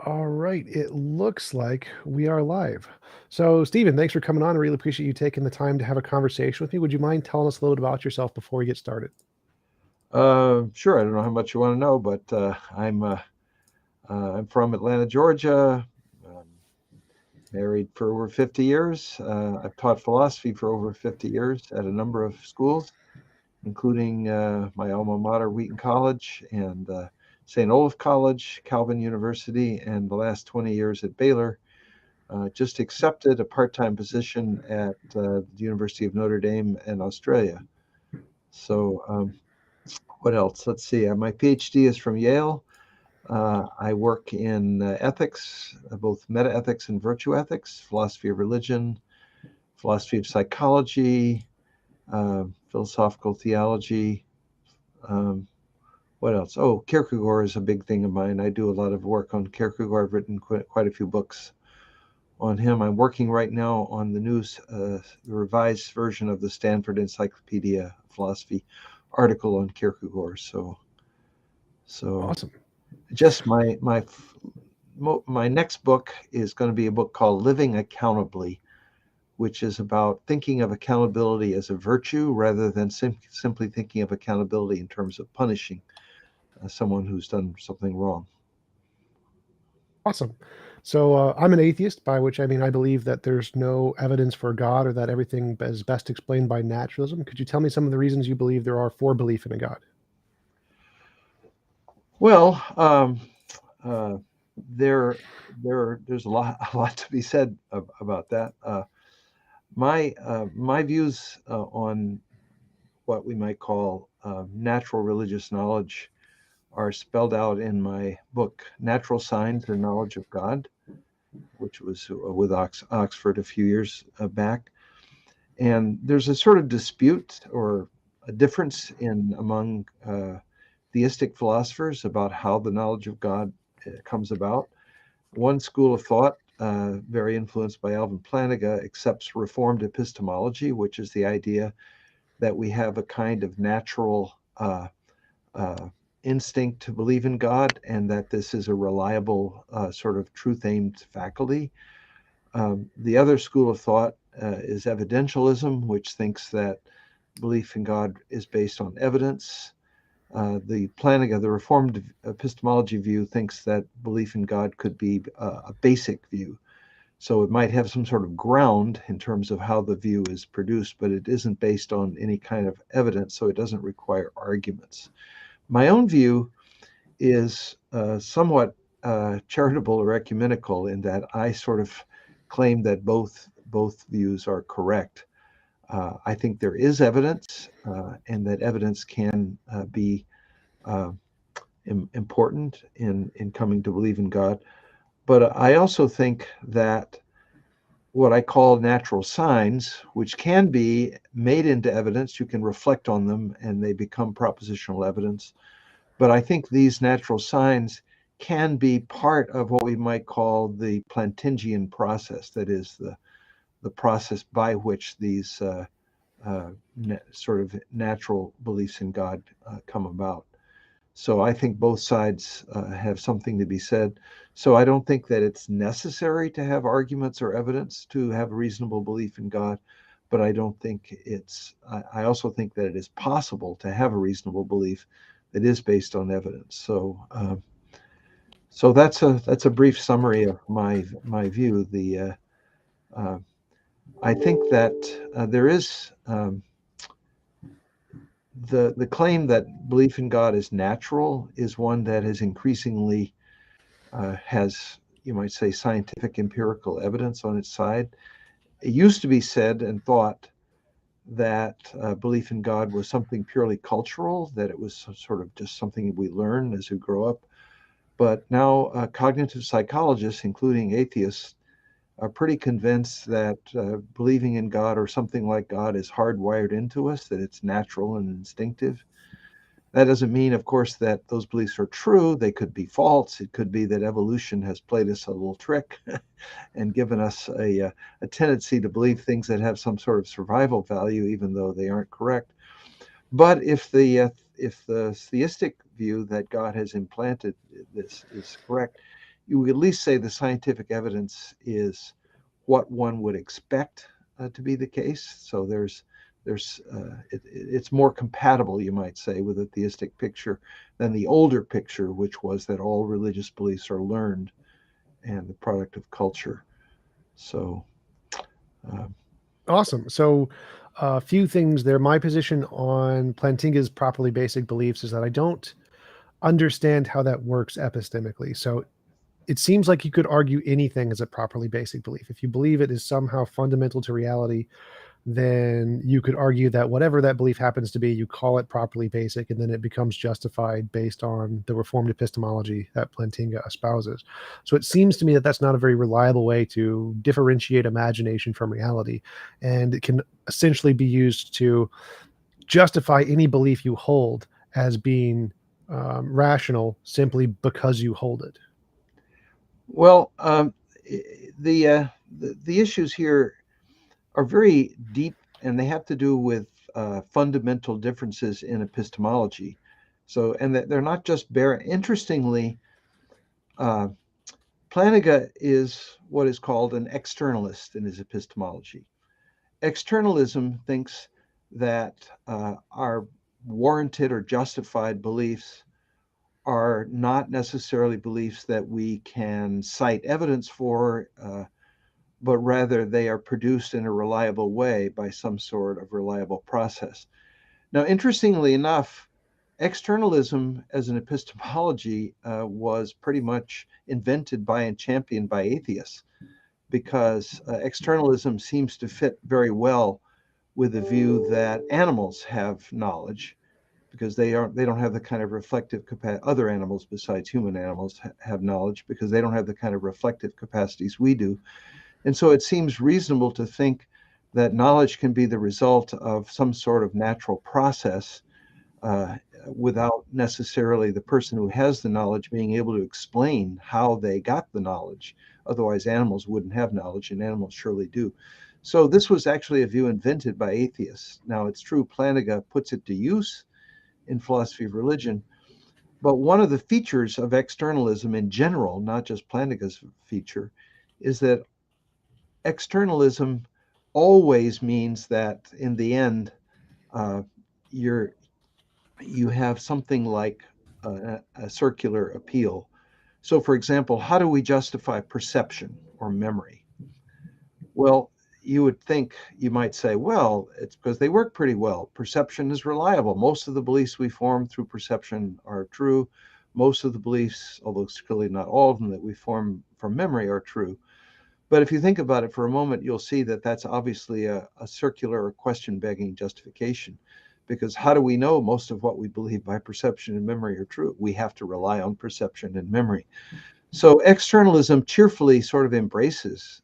All right, it looks like we are live. So, Stephen, thanks for coming on. I really appreciate you taking the time to have a conversation with me. Would you mind telling us a little bit about yourself before we get started? Sure. I don't know how much you want to know, but I'm from Atlanta, Georgia. Um, Married for over 50 years. I've taught philosophy for over 50 years at a number of schools, including my alma mater, Wheaton College, and St. Olaf College, Calvin University, and the last 20 years at Baylor. Just accepted a part-time position at the University of Notre Dame in Australia. So, what else? Let's see. My PhD is from Yale. I work in ethics, both meta ethics and virtue ethics, philosophy of religion, philosophy of psychology, philosophical theology. Um, what else? Oh, Kierkegaard is a big thing of mine. I do a lot of work on Kierkegaard. I've written quite a few books on him. I'm working right now on the new revised version of the Stanford Encyclopedia of Philosophy article on Kierkegaard. So Awesome. just my next book is going to be a book called Living Accountably, which is about thinking of accountability as a virtue rather than simply thinking of accountability in terms of punishing someone who's done something wrong. Awesome. So, I'm an atheist, by which I mean I believe that there's no evidence for God or that everything is best explained by naturalism. Could you tell me some of the reasons you believe there are for belief in a God? Well, uh, there there's a lot to be said about that. My views on what we might call natural religious knowledge are spelled out in my book, Natural Signs and Knowledge of God, which was with Oxford a few years back. And there's a sort of dispute or a difference in among theistic philosophers about how the knowledge of God comes about. One school of thought, very influenced by Alvin Plantinga, accepts Reformed epistemology, which is the idea that we have a kind of natural uh, instinct to believe in God, and that this is a reliable sort of truth-aimed faculty. The other school of thought is evidentialism, which thinks that belief in God is based on evidence. The Plantinga, the Reformed epistemology view, thinks that belief in God could be a basic view. So it might have some sort of ground in terms of how the view is produced, but it isn't based on any kind of evidence, so it doesn't require arguments. My own view is somewhat charitable or ecumenical in that I sort of claim that both views are correct. I think there is evidence, and that evidence can be uh, important in coming to believe in God. But I also think that what I call natural signs, which can be made into evidence, you can reflect on them and they become propositional evidence. But I think these natural signs can be part of what we might call the Plantingian process, that is, the process by which these sort of natural beliefs in God come about. So I think both sides have something to be said. So I don't think that it's necessary to have arguments or evidence to have a reasonable belief in God, but I don't think I also think that it is possible to have a reasonable belief that is based on evidence. So that's a brief summary of my view. Uh, I think that there is the claim that belief in God is natural is one that is increasingly has, you might say, scientific empirical evidence on its side. It used to be said and thought that belief in God was something purely cultural, that it was sort of just something we learn as we grow up. But now cognitive psychologists, including atheists, are pretty convinced that believing in God or something like God is hardwired into us, that it's natural and instinctive. That doesn't mean, of course, that those beliefs are true. They could be false. It could be that evolution has played us a little trick and given us a tendency to believe things that have some sort of survival value, even though they aren't correct. But if the theistic view that God has implanted this is correct, you would at least say the scientific evidence is what one would expect to be the case. So it's more compatible, you might say, with a theistic picture than the older picture, which was that all religious beliefs are learned and the product of culture. So, uh, Awesome. So, a few things there. My position on Plantinga's properly basic beliefs is that I don't understand how that works epistemically. So, it seems like you could argue anything as a properly basic belief. If you believe it is somehow fundamental to reality, then you could argue that whatever that belief happens to be, you call it properly basic, and then it becomes justified based on the reformed epistemology that Plantinga espouses. So it seems to me that that's not a very reliable way to differentiate imagination from reality, and it can essentially be used to justify any belief you hold as being rational simply because you hold it. well, the issues here are very deep, and they have to do with fundamental differences in epistemology. So, and they're not just bare. Interestingly, uh, Plantinga is what is called an externalist in his epistemology. Externalism thinks that our warranted or justified beliefs are not necessarily beliefs that we can cite evidence for, but rather they are produced in a reliable way by some sort of reliable process. Now, interestingly enough, externalism as an epistemology was pretty much invented by and championed by atheists because externalism seems to fit very well with the view that animals have knowledge because they don't have the kind of reflective capacity. Other animals besides human animals have knowledge because they don't have the kind of reflective capacities we do. And so it seems reasonable to think that knowledge can be the result of some sort of natural process uh, without necessarily the person who has the knowledge being able to explain how they got the knowledge. Otherwise, animals wouldn't have knowledge, and animals surely do. So this was actually a view invented by atheists. Now, it's true, Plantinga puts it to use in philosophy of religion, but one of the features of externalism in general, not just Plantinga's feature, is that externalism always means that in the end, uh, you're you have something like a circular appeal. So, for example, how do we justify perception or memory? Well, you would think, you might say, well, it's because they work pretty well. Perception is reliable. Most of the beliefs we form through perception are true. Most of the beliefs, although clearly not all of them that we form from memory, are true. But if you think about it for a moment, you'll see that that's obviously a circular or question begging justification. Because how do we know most of what we believe by perception and memory are true? We have to rely on perception and memory. So externalism cheerfully sort of embraces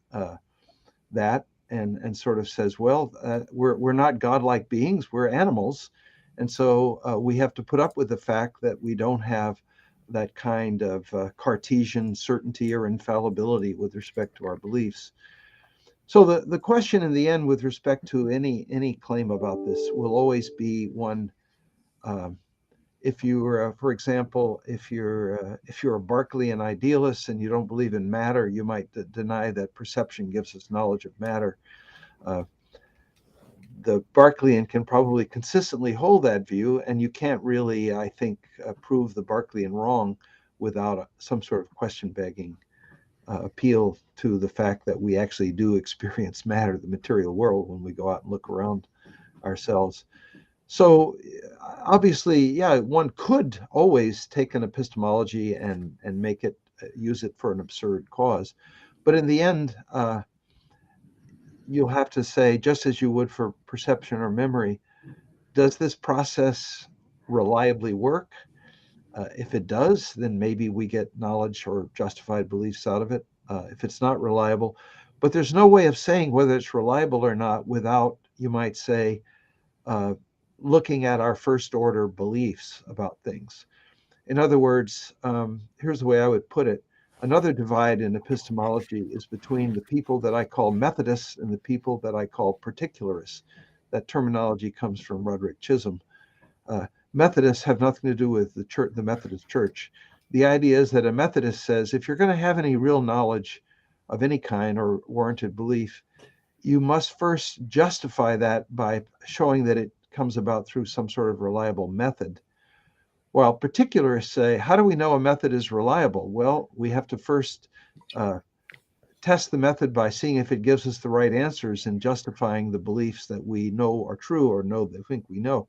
that and sort of says, well, we're not godlike beings, we're animals. And so we have to put up with the fact that we don't have that kind of Cartesian certainty or infallibility with respect to our beliefs. So the question in the end with respect to any claim about this will always be one. Um, if you are, for example, if you're a Berkeleyan idealist and you don't believe in matter, you might deny that perception gives us knowledge of matter. Uh, the Berkeleyan can probably consistently hold that view, and you can't really, I think, prove the Berkeleyan wrong without some sort of question begging appeal to the fact that we actually do experience matter, the material world, when we go out and look around ourselves. So obviously, yeah, one could always take an epistemology and make it use it for an absurd cause, but in the end, you'll have to say, just as you would for perception or memory, does this process reliably work? If it does, then maybe we get knowledge or justified beliefs out of it. If it's not reliable, but there's no way of saying whether it's reliable or not without, you might say, uh, looking at our first order beliefs about things. In other words, here's the way I would put it. Another divide in epistemology is between the people that I call Methodists and the people that I call particularists. That terminology comes from Roderick Chisholm. Methodists have nothing to do with the church, the Methodist Church. the idea is that a Methodist says if you're going to have any real knowledge of any kind or warranted belief, you must first justify that by showing that it comes about through some sort of reliable method. While particularists say, how do we know a method is reliable? Well, we have to first test the method by seeing if it gives us the right answers and justifying the beliefs that we know are true or know that think we know.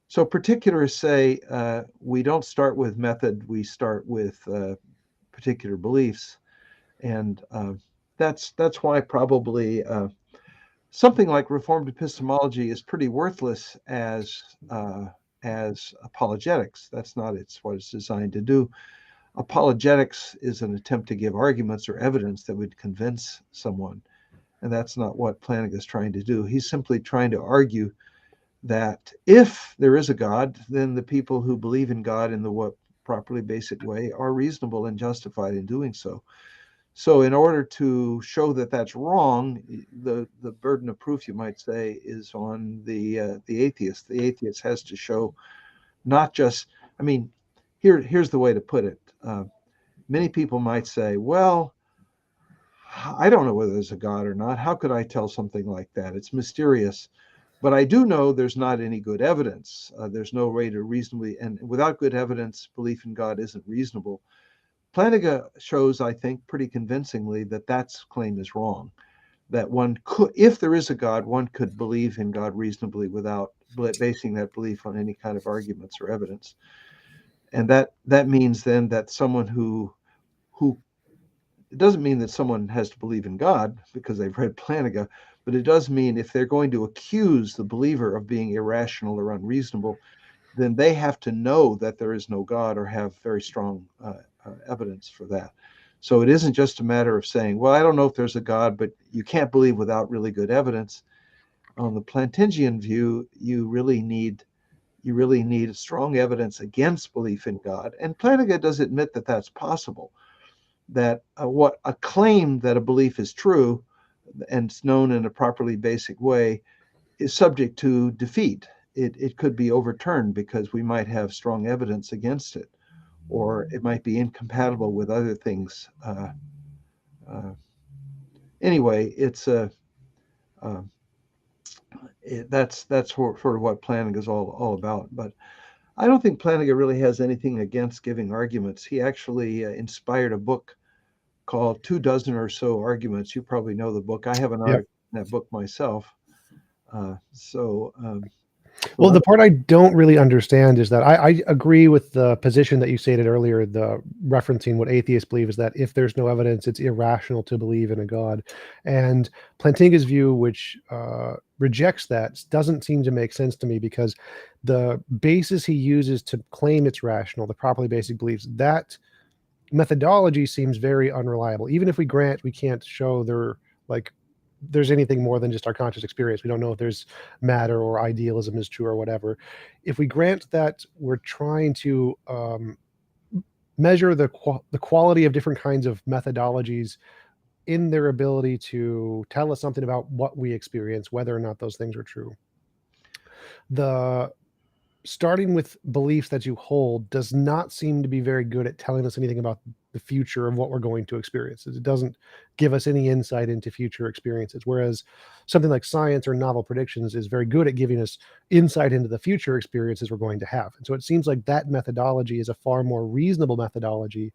So particularists say we don't start with method, we start with particular beliefs. And that's why probably something like Reformed epistemology is pretty worthless as apologetics. That's not what it's designed to do. Apologetics is an attempt to give arguments or evidence that would convince someone, and that's not what Plantinga is trying to do. He's simply trying to argue that if there is a God, then the people who believe in God in the properly basic way are reasonable and justified in doing so. So in order to show that that's wrong, the burden of proof, you might say, is on the atheist. The atheist has to show not just, I mean, here's the way to put it. Many people might say, well, I don't know whether there's a God or not. How could I tell something like that? It's mysterious. But I do know there's not any good evidence. There's no way to reasonably, and without good evidence, belief in God isn't reasonable. Plantinga shows, I think, pretty convincingly that that claim is wrong. That one could, if there is a God, one could believe in God reasonably without basing that belief on any kind of arguments or evidence. And that means then that someone who it doesn't mean that someone has to believe in God because they've read Plantinga, but it does mean if they're going to accuse the believer of being irrational or unreasonable, then they have to know that there is no God or have very strong evidence for that. So it isn't just a matter of saying, well, I don't know if there's a God, but you can't believe without really good evidence. On the Plantingian view, you really need strong evidence against belief in God. And Plantinga does admit that that's possible, that what a claim that a belief is true and it's known in a properly basic way is subject to defeat. It could be overturned because we might have strong evidence against it, or it might be incompatible with other things. Anyway, it's that's sort of what Plantinga is all about. But I don't think Plantinga really has anything against giving arguments. He actually inspired a book called 24 or So Arguments. You probably know the book. I have an article in that book myself. Well, the part I don't really understand is that I agree with the position that you stated earlier, the referencing what atheists believe is that if there's no evidence, it's irrational to believe in a God. And Plantinga's view, which rejects that, doesn't seem to make sense to me because the basis he uses to claim it's rational, the properly basic beliefs, that methodology seems very unreliable. Even if we grant we can't show there's anything more than just our conscious experience. We don't know if there's matter or idealism is true or whatever. If we grant that we're trying to measure the quality of different kinds of methodologies in their ability to tell us something about what we experience, whether or not those things are true. The starting with beliefs that you hold does not seem to be very good at telling us anything about the future of what we're going to experience. It doesn't give us any insight into future experiences, whereas something like science or novel predictions is very good at giving us insight into the future experiences we're going to have. And so it seems like that methodology is a far more reasonable methodology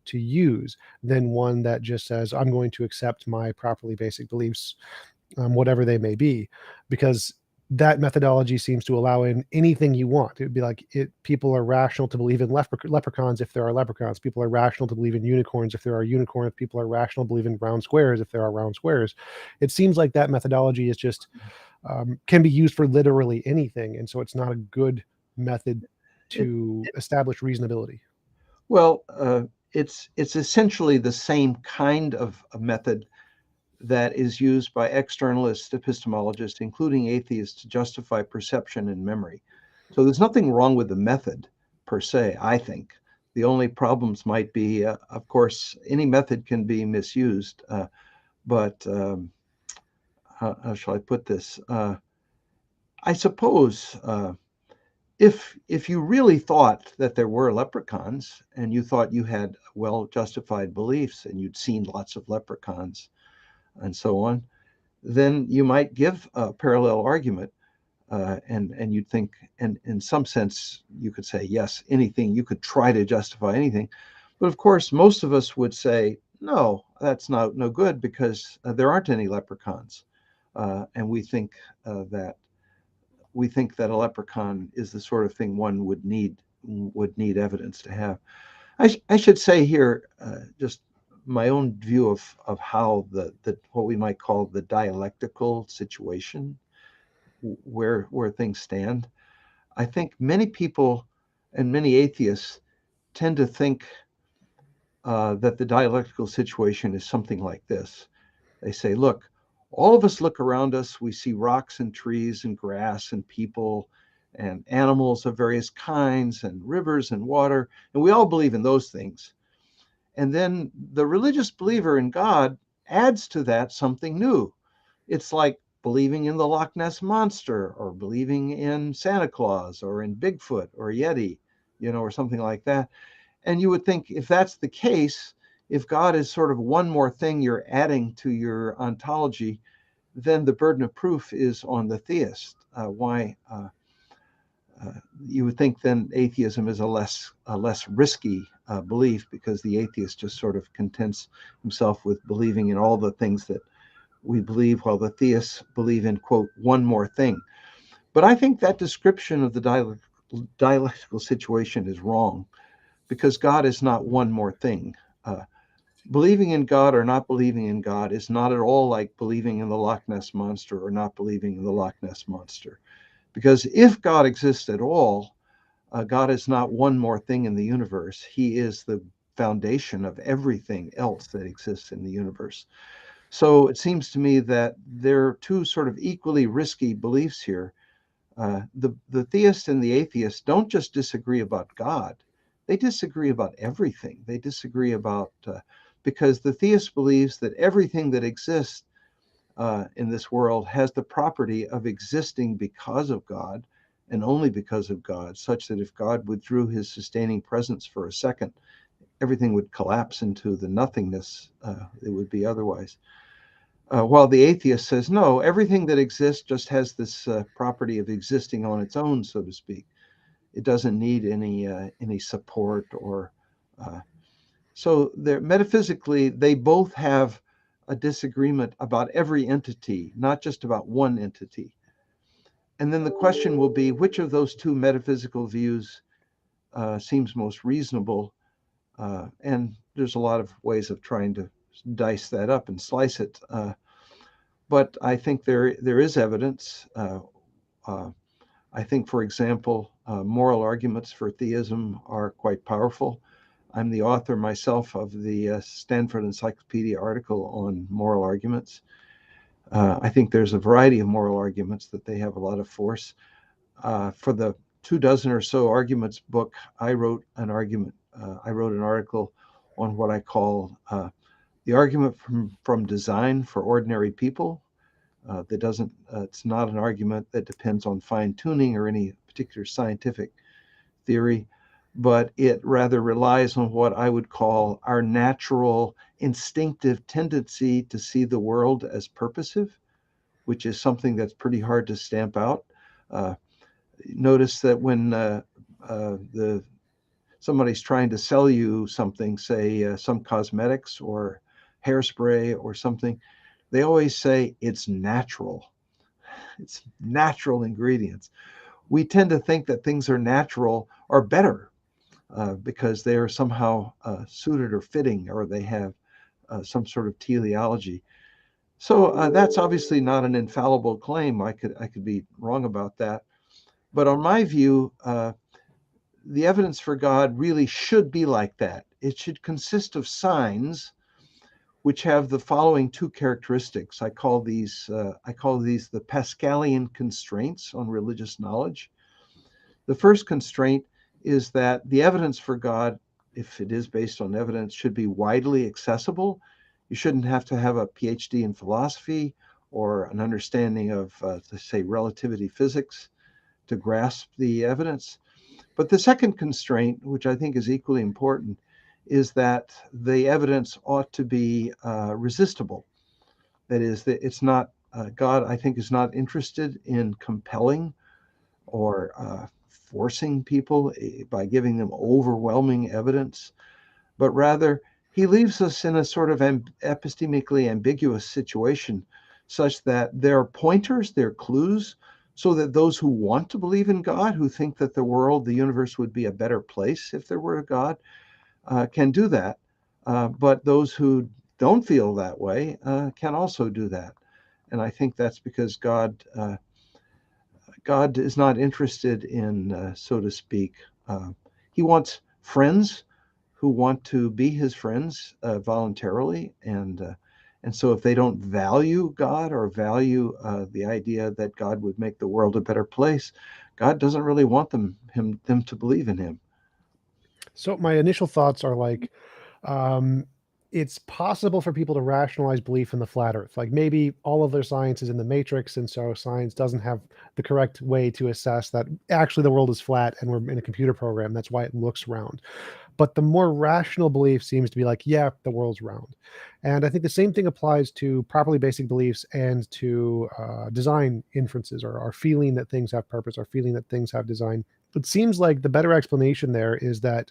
to use than one that just says, I'm going to accept my properly basic beliefs, whatever they may be, because that methodology seems to allow in anything you want. It would be like people are rational to believe in leprechauns if there are leprechauns. People are rational to believe in unicorns if there are unicorns. People are rational to believe in round squares if there are round squares. It seems like that methodology is just can be used for literally anything, and so it's not a good method to establish reasonability. Well, it's essentially the same kind of a method that is used by externalist epistemologists, including atheists, to justify perception and memory. So there's nothing wrong with the method per se, I think. The only problems might be, of course, any method can be misused, but how shall I put this? I suppose if you really thought that there were leprechauns and you thought you had well justified beliefs and you'd seen lots of leprechauns and so on, then you might give a parallel argument, and you'd think, and in some sense, you could say yes, anything. You could try to justify anything, but of course, most of us would say no, that's no good because there aren't any leprechauns, and that we think that a leprechaun is the sort of thing one would need evidence to have. I should say here, just my own view of how the what we might call the dialectical situation, where things stand. I think many people and many atheists tend to think that the dialectical situation is something like this. They say, look, all of us look around us, we see rocks and trees and grass and people and animals of various kinds and rivers and water, and we all believe in those things. And then the religious believer in God adds to that something new. It's like believing in the Loch Ness Monster or believing in Santa Claus or in Bigfoot or Yeti, or something like that. And you would think if that's the case, if God is sort of one more thing you're adding to your ontology, then the burden of proof is on the theist. Why? You would think then atheism is a less risky belief because the atheist just sort of contents himself with believing in all the things that we believe, while the theists believe in, quote, one more thing. But I think that description of the dialectical situation is wrong because God is not one more thing. Believing in God or not believing in God is not at all like believing in the Loch Ness Monster or not believing in the Loch Ness Monster. Because if God exists at all, God is not one more thing in the universe. He is the foundation of everything else that exists in the universe. So it seems to me that there are two sort of equally risky beliefs here. The theist and the atheist don't just disagree about God, they disagree about everything. They disagree about, because the theist believes that everything that exists in this world has the property of existing because of God and only because of God, such that if God withdrew his sustaining presence for a second, everything would collapse into the nothingness it would be otherwise. While the atheist says, no, everything that exists just has this property of existing on its own, so to speak. It doesn't need any support or so. They're metaphysically, they both have a disagreement about every entity, not just about one entity. And then the question will be, which of those two metaphysical views seems most reasonable? And there's a lot of ways of trying to dice that up and slice it. But I think there is evidence. Uh, I think, for example, moral arguments for theism are quite powerful. I'm the author myself of the Stanford Encyclopedia article on moral arguments. I think there's a variety of moral arguments that they have a lot of force. For the 24 or so arguments book, I wrote an argument. I wrote an article on what I call the argument from design for ordinary people. That doesn't. It's not an argument that depends on fine tuning or any particular scientific theory, but it rather relies on what I would call our natural instinctive tendency to see the world as purposive, which is something that's pretty hard to stamp out. Uh, Notice that when the somebody's trying to sell you something, say some cosmetics or hairspray or something, they always say it's natural. It's natural ingredients. We tend to think that things are natural are better because they are somehow suited or fitting, or they have some sort of teleology. So that's obviously not an infallible claim. I could be wrong about that. But on my view, the evidence for God really should be like that. It should consist of signs which have the following two characteristics. I call these the Pascalian constraints on religious knowledge. The first constraint is that the evidence for God, if it is based on evidence, should be widely accessible. You shouldn't have to have a PhD in philosophy or an understanding of, say, relativity physics to grasp the evidence. But the second constraint, which I think is equally important, is that the evidence ought to be resistible. That is, that it's not, God, I think, is not interested in compelling or forcing people by giving them overwhelming evidence, but rather he leaves us in a sort of epistemically ambiguous situation, such that there are pointers, there are clues, so that those who want to believe in God, who think that the world, the universe would be a better place if there were a God, can do that. But those who don't feel that way can also do that. And I think that's because God is not interested in, so to speak, he wants friends who want to be his friends voluntarily, and so if they don't value God or value the idea that God would make the world a better place, God doesn't really want them to believe in him. So my initial thoughts are like, um, it's possible for people to rationalize belief in the flat earth. Like maybe all of their science is in the matrix, and so science doesn't have the correct way to assess that actually the world is flat and we're in a computer program. That's why it looks round. But the more rational belief seems to be like, yeah, the world's round. And I think the same thing applies to properly basic beliefs and to design inferences, or our feeling that things have purpose, our feeling that things have design. It seems like the better explanation there is that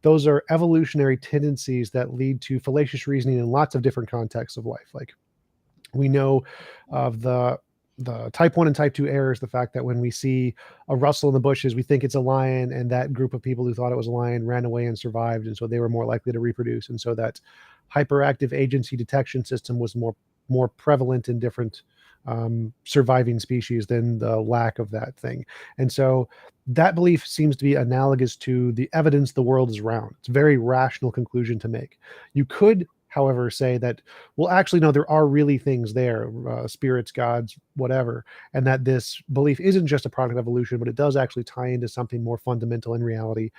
those are evolutionary tendencies that lead to fallacious reasoning in lots of different contexts of life. Like we know of the type 1 and type 2 errors, the fact that when we see a rustle in the bushes, we think it's a lion, and that group of people who thought it was a lion ran away and survived, and so they were more likely to reproduce. And so that hyperactive agency detection system was more prevalent in different surviving species than the lack of that thing. And so that belief seems to be analogous to the evidence the world is round. It's a very rational conclusion to make. You could, however, say that, well, actually, no, there are really things there, spirits, gods, whatever, and that this belief isn't just a product of evolution, but it does actually tie into something more fundamental in reality.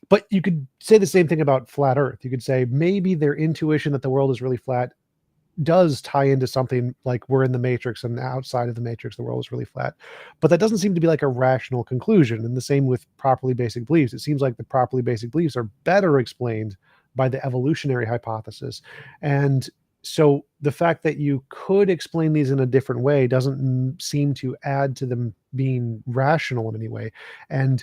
But you could say the same thing about flat Earth. You could say maybe their intuition that the world is really flat does tie into something like we're in the matrix, and outside of the matrix the world is really flat, but that doesn't seem to be like a rational conclusion. And the same with properly basic beliefs. It seems like the properly basic beliefs are better explained by the evolutionary hypothesis. And so the fact that you could explain these in a different way doesn't seem to add to them being rational in any way. And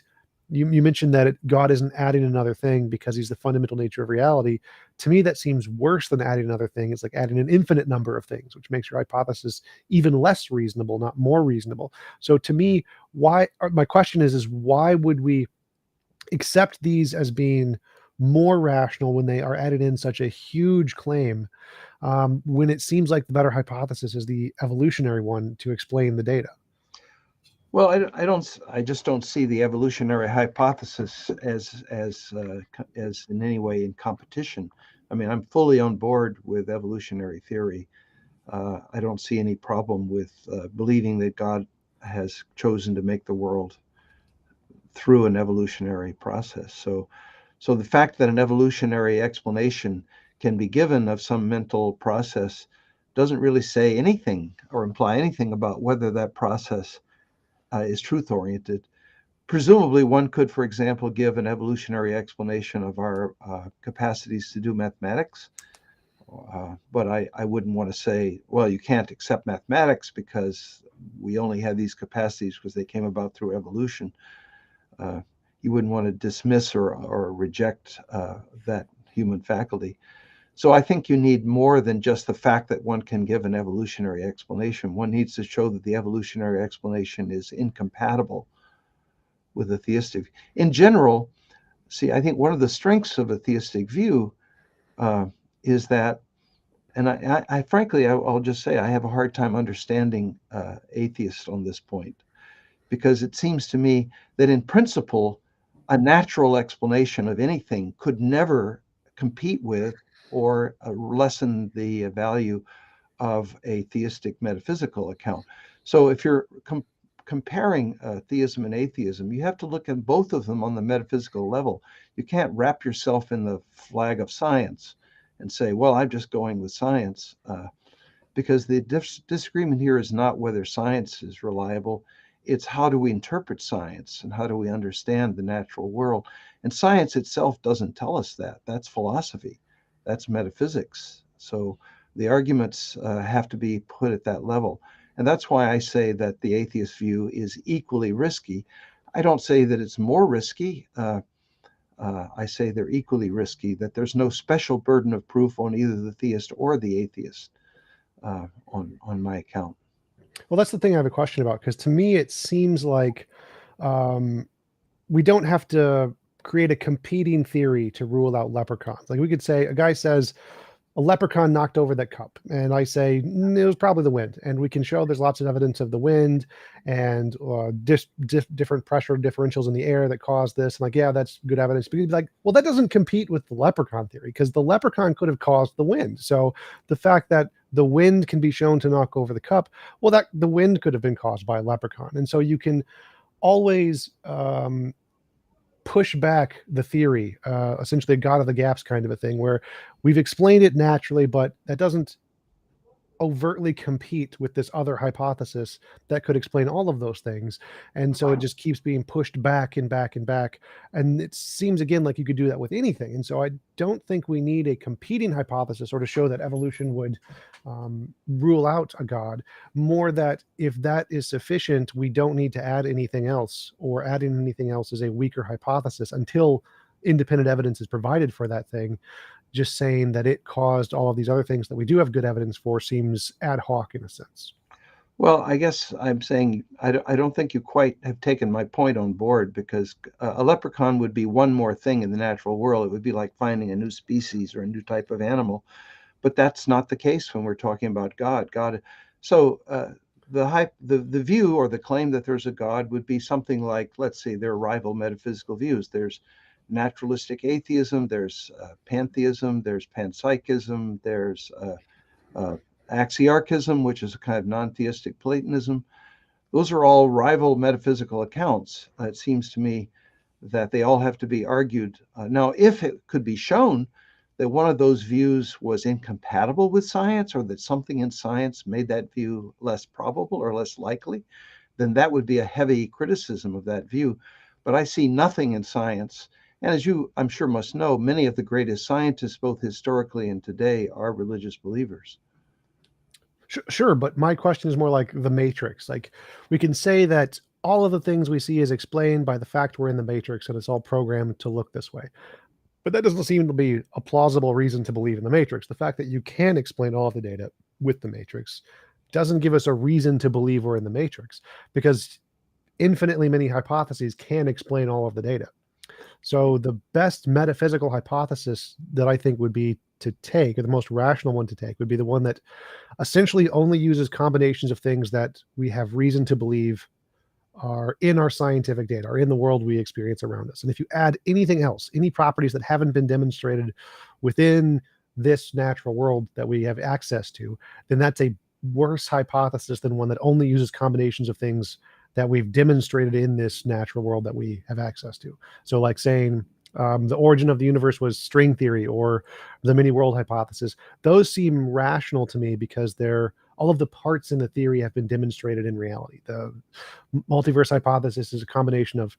you mentioned that God isn't adding another thing because he's the fundamental nature of reality. To me, that seems worse than adding another thing. It's like adding an infinite number of things, which makes your hypothesis even less reasonable, not more reasonable. So to me, my question is why would we accept these as being more rational when they are added in such a huge claim, when it seems like the better hypothesis is the evolutionary one to explain the data? Well, I just don't see the evolutionary hypothesis as in any way in competition. I mean, I'm fully on board with evolutionary theory. I don't see any problem with believing that God has chosen to make the world through an evolutionary process. So the fact that an evolutionary explanation can be given of some mental process doesn't really say anything or imply anything about whether that process is truth oriented. Presumably, one could, for example, give an evolutionary explanation of our capacities to do mathematics. But I wouldn't want to say, well, you can't accept mathematics because we only have these capacities because they came about through evolution. You wouldn't want to dismiss or reject that human faculty. So I think you need more than just the fact that one can give an evolutionary explanation. One needs to show that the evolutionary explanation is incompatible with a theistic. In general, see, I think one of the strengths of a theistic view is that, and I frankly, I'll just say, I have a hard time understanding atheists on this point, because it seems to me that in principle, a natural explanation of anything could never compete with or lessen the value of a theistic metaphysical account. So if you're comparing theism and atheism, you have to look at both of them on the metaphysical level. You can't wrap yourself in the flag of science and say, well, I'm just going with science, because the disagreement here is not whether science is reliable. It's how do we interpret science and how do we understand the natural world? And science itself doesn't tell us that. That's philosophy, that's metaphysics. So the arguments have to be put at that level. And that's why I say that the atheist view is equally risky. I don't say that it's more risky. I say they're equally risky, that there's no special burden of proof on either the theist or the atheist on my account. Well, that's the thing I have a question about, because to me it seems like um, we don't have to create a competing theory to rule out leprechauns. Like we could say a guy says a leprechaun knocked over that cup, and I say it was probably the wind, and we can show there's lots of evidence of the wind and different pressure differentials in the air that caused this. And like, yeah, that's good evidence. But you'd be like, well, that doesn't compete with the leprechaun theory, because the leprechaun could have caused the wind. So the fact that the wind can be shown to knock over the cup, well, that the wind could have been caused by a leprechaun. And so you can always push back the theory, essentially a God of the gaps kind of a thing, where we've explained it naturally, but that doesn't overtly compete with this other hypothesis that could explain all of those things. And so it just keeps being pushed back and back and back. And it seems again like you could do that with anything. And so I don't think we need a competing hypothesis or to show that evolution would rule out a God. More that if that is sufficient, we don't need to add anything else, or adding anything else is a weaker hypothesis until independent evidence is provided for that thing. Just saying that it caused all of these other things that we do have good evidence for seems ad hoc in a sense. Well, I guess I'm saying I don't think you quite have taken my point on board, because a leprechaun would be one more thing in the natural world. It would be like finding a new species or a new type of animal. But that's not the case when we're talking about God. So the view or the claim that there's a God would be something like, let's say, there are rival metaphysical views. There's naturalistic atheism, there's pantheism, there's panpsychism, there's axiarchism, which is a kind of non-theistic Platonism. Those are all rival metaphysical accounts. It seems to me that they all have to be argued. Now, if it could be shown that one of those views was incompatible with science, or that something in science made that view less probable or less likely, then that would be a heavy criticism of that view. But I see nothing in science. And as you, I'm sure, must know, many of the greatest scientists, both historically and today, are religious believers. Sure, but my question is more like the Matrix. Like we can say that all of the things we see is explained by the fact we're in the Matrix and it's all programmed to look this way. But that doesn't seem to be a plausible reason to believe in the Matrix. The fact that you can explain all of the data with the Matrix doesn't give us a reason to believe we're in the Matrix, because infinitely many hypotheses can explain all of the data. So the best metaphysical hypothesis that I think would be to take, or the most rational one to take, would be the one that essentially only uses combinations of things that we have reason to believe are in our scientific data, are in the world we experience around us. And if you add anything else, any properties that haven't been demonstrated within this natural world that we have access to, then that's a worse hypothesis than one that only uses combinations of things that we've demonstrated in this natural world that we have access to. So like saying the origin of the universe was string theory, or the many world hypothesis, those seem rational to me because they're all of the parts in the theory have been demonstrated in reality. The multiverse hypothesis is a combination of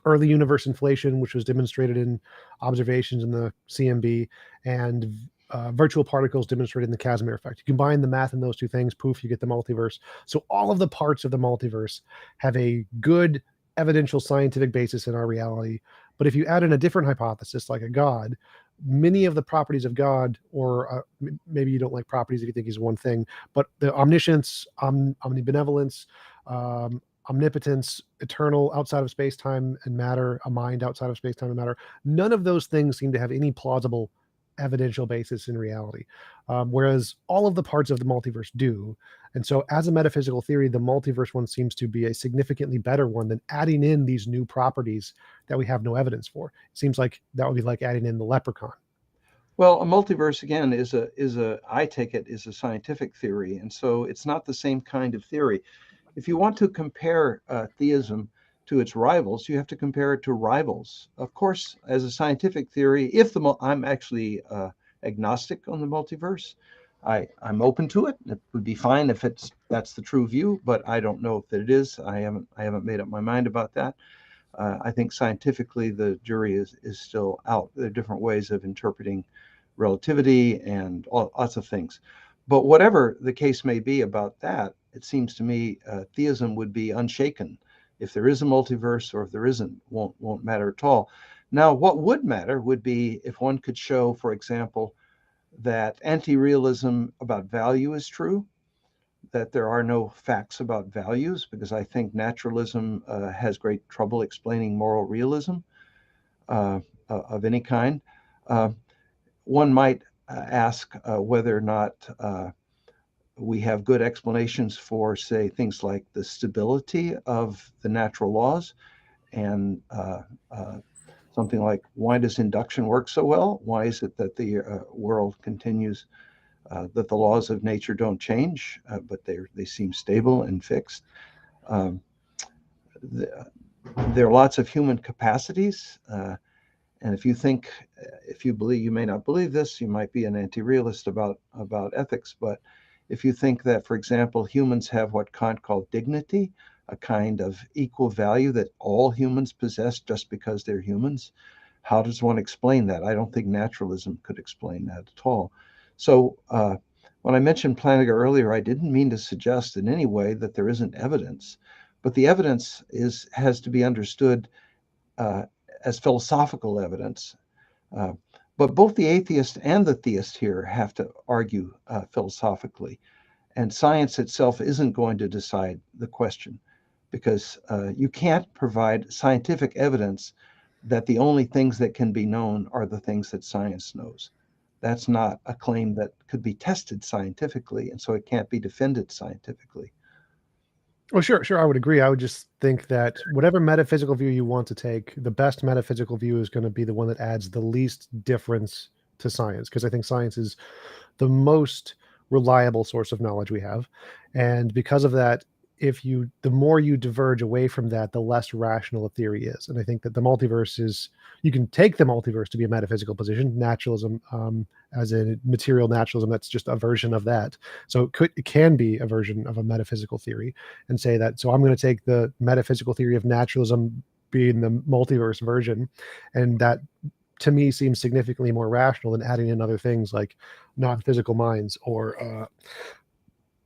early universe inflation, which was demonstrated in observations in the CMB, and virtual particles demonstrated in the Casimir effect. You combine the math in those two things, poof, you get the multiverse. So all of the parts of the multiverse have a good evidential scientific basis in our reality. But if you add in a different hypothesis, like a God, many of the properties of God, or maybe you don't like properties if you think he's one thing, but the omniscience, omnibenevolence, omnipotence, eternal, outside of space, time, and matter, a mind outside of space, time, and matter, none of those things seem to have any plausible evidential basis in reality, whereas all of the parts of the multiverse do. And so as a metaphysical theory, the multiverse one seems to be a significantly better one than adding in these new properties that we have no evidence for. It seems like that would be like adding in the leprechaun. Well, a multiverse, again, I take it, is a scientific theory, and so it's not the same kind of theory. If you want to compare theism to its rivals, you have to compare it to rivals. Of course, as a scientific theory, I'm actually agnostic on the multiverse. I'm open to it. It would be fine if that's the true view, but I don't know if it is. I haven't made up my mind about that. I think scientifically the jury is still out. There are different ways of interpreting relativity and lots of things. But whatever the case may be about that, it seems to me theism would be unshaken. If there is a multiverse or if there isn't, won't matter at all. Now, what would matter would be if one could show, for example, that anti-realism about value is true, that there are no facts about values, because I think naturalism has great trouble explaining moral realism of any kind. Uh, One might ask whether or not we have good explanations for, say, things like the stability of the natural laws, and something like, why does induction work so well? Why is it that the world continues, that the laws of nature don't change, but they seem stable and fixed? Um, the, there are lots of human capacities. And if you believe, you may not believe this, you might be an anti-realist about ethics, but if you think that, for example, humans have what Kant called dignity, a kind of equal value that all humans possess just because they're humans, how does one explain that? I don't think naturalism could explain that at all. So when I mentioned Plantinga earlier, I didn't mean to suggest in any way that there isn't evidence, but the evidence has to be understood uh, as philosophical evidence. Uh, but both the atheist and the theist here have to argue philosophically. And science itself isn't going to decide the question, because you can't provide scientific evidence that the only things that can be known are the things that science knows. That's not a claim that could be tested scientifically, and so it can't be defended scientifically. Oh, sure. I would agree. I would just think that whatever metaphysical view you want to take, the best metaphysical view is going to be the one that adds the least difference to science, because I think science is the most reliable source of knowledge we have. And because of that, the more you diverge away from that, the less rational a theory is. And I think that the multiverse is, you can take the multiverse to be a metaphysical position. Naturalism, as in material naturalism, that's just a version of that. So it can be a version of a metaphysical theory, and say that, so I'm going to take the metaphysical theory of naturalism being the multiverse version, and that to me seems significantly more rational than adding in other things like non-physical minds or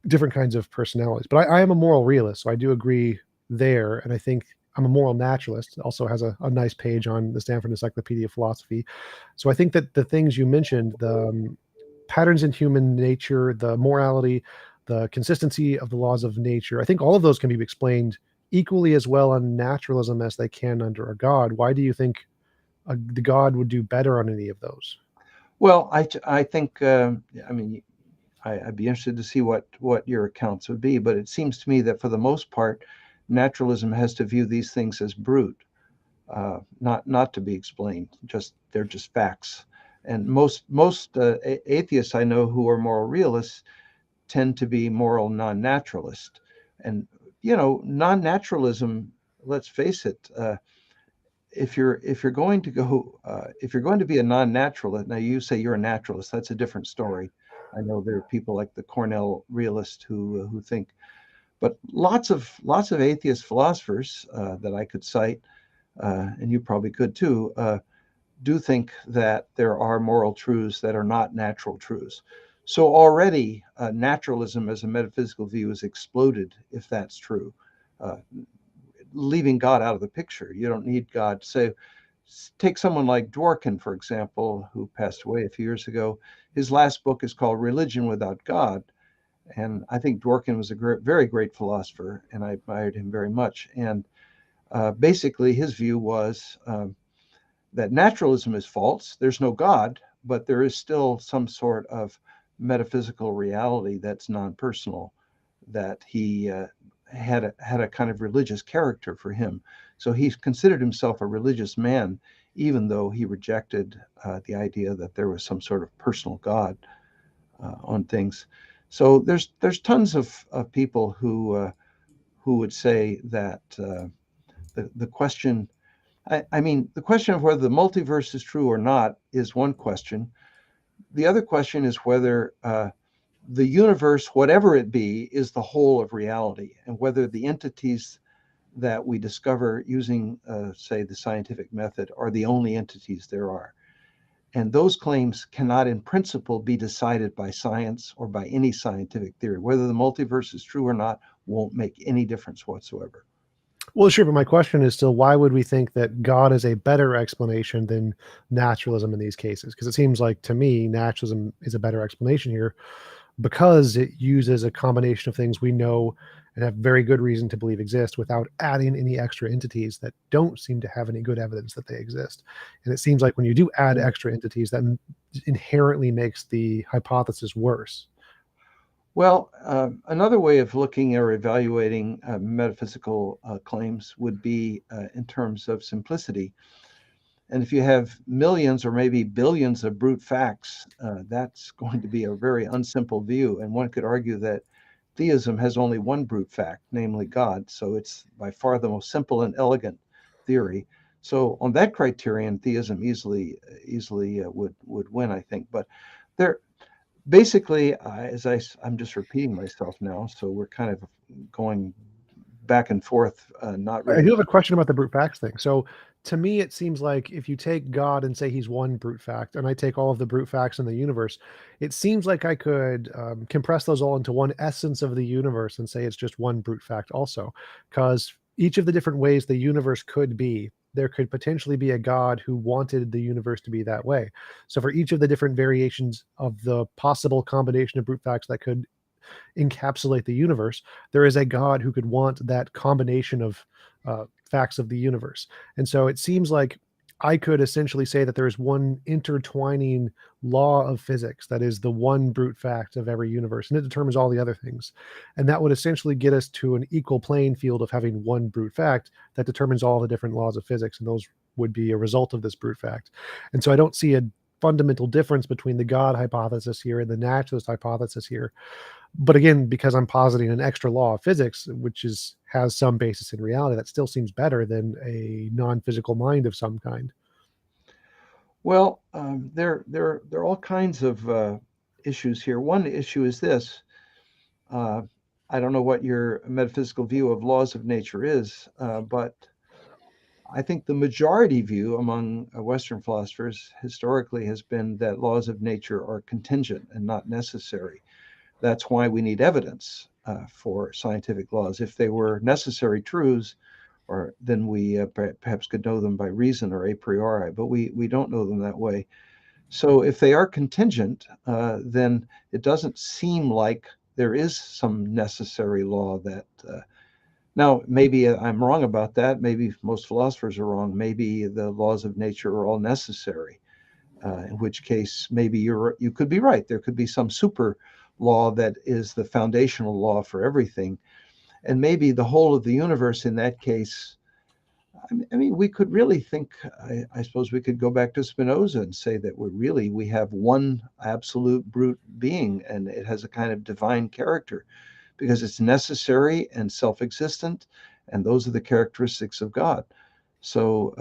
different kinds of personalities. But I am a moral realist, so I do agree there, and I think I'm a moral naturalist. It also has a nice page on the Stanford Encyclopedia of Philosophy. So I think that the things you mentioned, the patterns in human nature, the morality, the consistency of the laws of nature, I think all of those can be explained equally as well on naturalism as they can under a god. Why do you think the god would do better on any of those? Well, I think, I mean, I'd be interested to see what your accounts would be, but it seems to me that for the most part, naturalism has to view these things as brute, not to be explained. Just they're just facts. And most atheists I know who are moral realists tend to be moral non-naturalist. And non-naturalism. Let's face it. If you're going to go if you're going to be a non-naturalist, now you say you're a naturalist, that's a different story. I know there are people like the Cornell realist who think, but lots of atheist philosophers that I could cite, and you probably could too, do think that there are moral truths that are not natural truths. So already naturalism as a metaphysical view is exploded if that's true. Uh, Leaving God out of the picture. You don't need God. So take someone like Dworkin, for example, who passed away a few years ago. His last book is called Religion Without God. And I think Dworkin was a very great philosopher, and I admired him very much. And basically, his view was that naturalism is false. There's no God, but there is still some sort of metaphysical reality that's non-personal, that he had a kind of religious character for him. So he considered himself a religious man, even though he rejected the idea that there was some sort of personal God on things. So there's tons of people who would say that the question. I mean, the question of whether the multiverse is true or not is one question. The other question is whether the universe, whatever it be, is the whole of reality, and whether the entities that we discover using, say, the scientific method are the only entities there are. And those claims cannot, in principle, be decided by science or by any scientific theory. Whether the multiverse is true or not won't make any difference whatsoever. Well, sure, but my question is still, why would we think that God is a better explanation than naturalism in these cases? Because it seems like to me, naturalism is a better explanation here because it uses a combination of things we know and have very good reason to believe exist without adding any extra entities that don't seem to have any good evidence that they exist. And it seems like when you do add extra entities, that inherently makes the hypothesis worse. Well, another way of looking or evaluating metaphysical claims would be in terms of simplicity. And if you have millions or maybe billions of brute facts, that's going to be a very unsimple view. And one could argue that theism has only one brute fact, namely God. So it's by far the most simple and elegant theory. So on that criterion, theism easily would win, I think. But there, basically, I'm just repeating myself now, so we're kind of going back and forth, not I do really. have a question about the brute facts thing. So to me, it seems like if you take God and say he's one brute fact, and I take all of the brute facts in the universe, it seems like I could compress those all into one essence of the universe and say it's just one brute fact also. Because each of the different ways the universe could be, there could potentially be a God who wanted the universe to be that way. So for each of the different variations of the possible combination of brute facts that could encapsulate the universe, there is a God who could want that combination of facts of the universe. And so it seems like I could essentially say that there is one intertwining law of physics that is the one brute fact of every universe, and it determines all the other things. And that would essentially get us to an equal playing field of having one brute fact that determines all the different laws of physics, and those would be a result of this brute fact. And so I don't see a fundamental difference between the God hypothesis here and the naturalist hypothesis here. But again, because I'm positing an extra law of physics, which has some basis in reality, that still seems better than a non-physical mind of some kind. Well, there are all kinds of issues here. One issue is this. Uh, I don't know what your metaphysical view of laws of nature is, but I think the majority view among Western philosophers historically has been that laws of nature are contingent and not necessary. That's why we need evidence for scientific laws. If they were necessary truths, or then we perhaps could know them by reason or a priori, but we don't know them that way. So if they are contingent, then it doesn't seem like there is some necessary law that. Now, maybe I'm wrong about that. Maybe most philosophers are wrong. Maybe the laws of nature are all necessary. In which case maybe you could be right. There could be some super law that is the foundational law for everything, and maybe the whole of the universe in that case. I mean, we could really think. I suppose we could go back to Spinoza and say that we have one absolute brute being, and it has a kind of divine character because it's necessary and self-existent, and those are the characteristics of God. So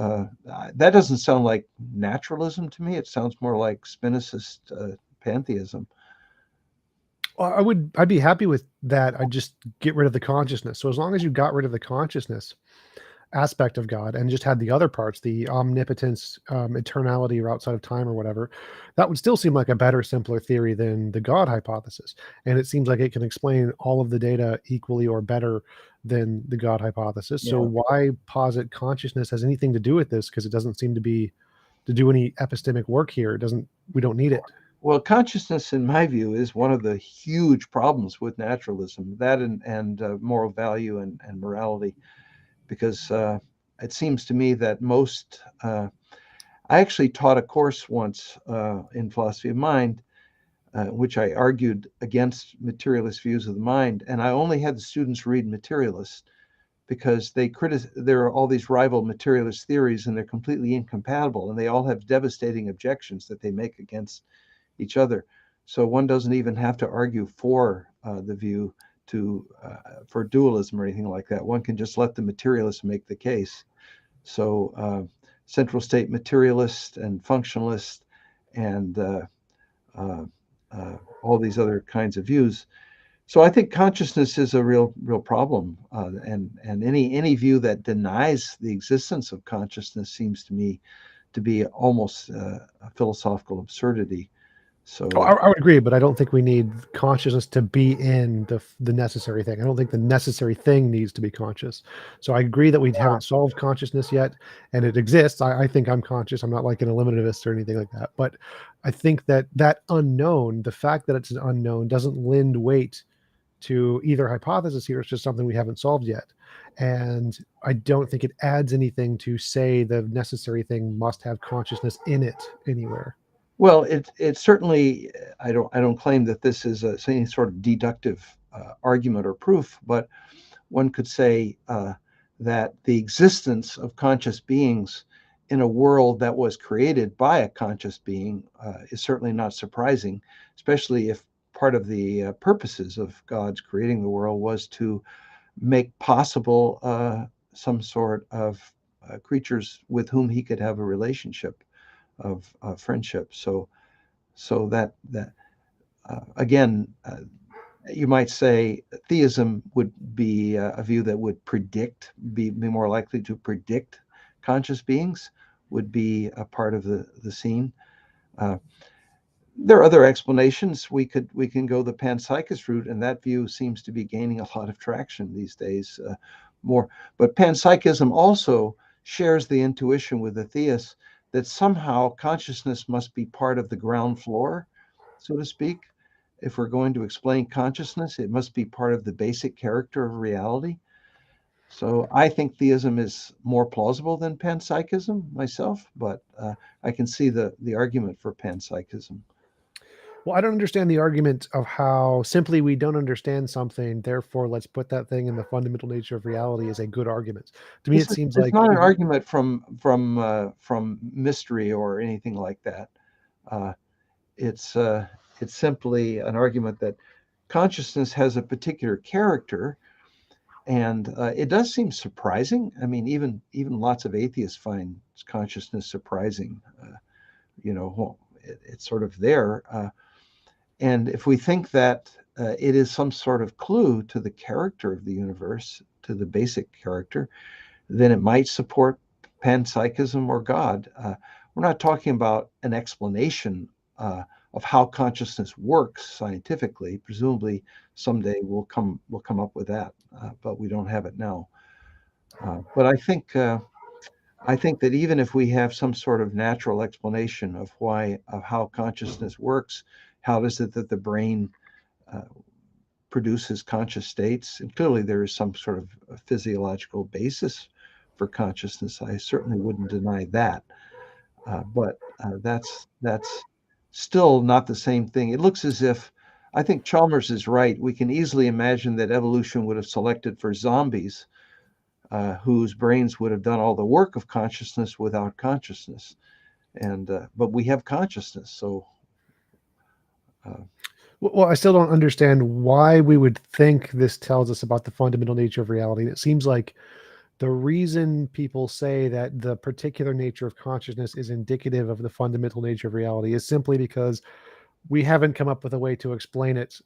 that doesn't sound like naturalism to me. It sounds more like Spinozist pantheism. Well, I'd be happy with that. I'd just get rid of the consciousness. So as long as you got rid of the consciousness aspect of God and just had the other parts, the omnipotence, eternality, or outside of time, or whatever, that would still seem like a better, simpler theory than the God hypothesis. And it seems like it can explain all of the data equally or better than the God hypothesis. So Yeah. why posit consciousness has anything to do with this? Because it doesn't seem to do any epistemic work here. It doesn't. We don't need it. Well, consciousness, in my view, is one of the huge problems with naturalism. That and moral value and morality, because it seems to me that most. I actually taught a course once in philosophy of mind which I argued against materialist views of the mind. And I only had the students read materialist because there are all these rival materialist theories and they're completely incompatible and they all have devastating objections that they make against each other. So one doesn't even have to argue for the view for dualism or anything like that. One can just let the materialists make the case. So central state materialist and functionalist and all these other kinds of views. So I think consciousness is a real problem, and any view that denies the existence of consciousness seems to me to be almost a philosophical absurdity. Oh, So I would agree, but I don't think we need consciousness to be in the necessary thing. I don't think the necessary thing needs to be conscious. So I agree that we haven't solved consciousness yet, and it exists. I think I'm conscious. I'm not like an eliminativist or anything like that. But I think that that unknown, the fact that it's an unknown, doesn't lend weight to either hypothesis here. It's just something we haven't solved yet. And I don't think it adds anything to say the necessary thing must have consciousness in it anywhere. well, it certainly I don't claim that this is any sort of deductive argument or proof, but one could say that the existence of conscious beings in a world that was created by a conscious being is certainly not surprising, especially if part of the purposes of God's creating the world was to make possible some sort of creatures with whom he could have a relationship of friendship. So that again, you might say theism would be a view that would be more likely to predict conscious beings, would be a part of the scene. Uh, there are other explanations. We can go the panpsychist route, and that view seems to be gaining a lot of traction these days. More, but panpsychism also shares the intuition with the theists that somehow consciousness must be part of the ground floor, so to speak. If we're going to explain consciousness, it must be part of the basic character of reality. So I think theism is more plausible than panpsychism myself, but I can see the argument for panpsychism. Well, I don't understand the argument of how simply we don't understand something, therefore let's put that thing in the fundamental nature of reality is a good argument. To me, it seems It's like not an if we, argument from mystery or anything like that. Uh, it's uh, it's simply an argument that consciousness has a particular character, and it does seem surprising. I mean, even lots of atheists find consciousness surprising. Well, it's sort of there, and if we think that it is some sort of clue to the character of the universe, to the basic character, then it might support panpsychism or God. We're not talking about an explanation of how consciousness works scientifically. Presumably, someday we'll come up with that, but we don't have it now. But I think that even if we have some sort of natural explanation of how consciousness works, how does it that the brain uh, produces conscious states, and clearly there is some sort of a physiological basis for consciousness. I certainly wouldn't deny that, but that's still not the same thing. It looks as if I think Chalmers is right. We can easily imagine that evolution would have selected for zombies whose brains would have done all the work of consciousness without consciousness, and but we have consciousness, so. Uh, well, I still don't understand why we would think this tells us about the fundamental nature of reality. It seems like the reason people say that the particular nature of consciousness is indicative of the fundamental nature of reality is simply because we haven't come up with a way to explain it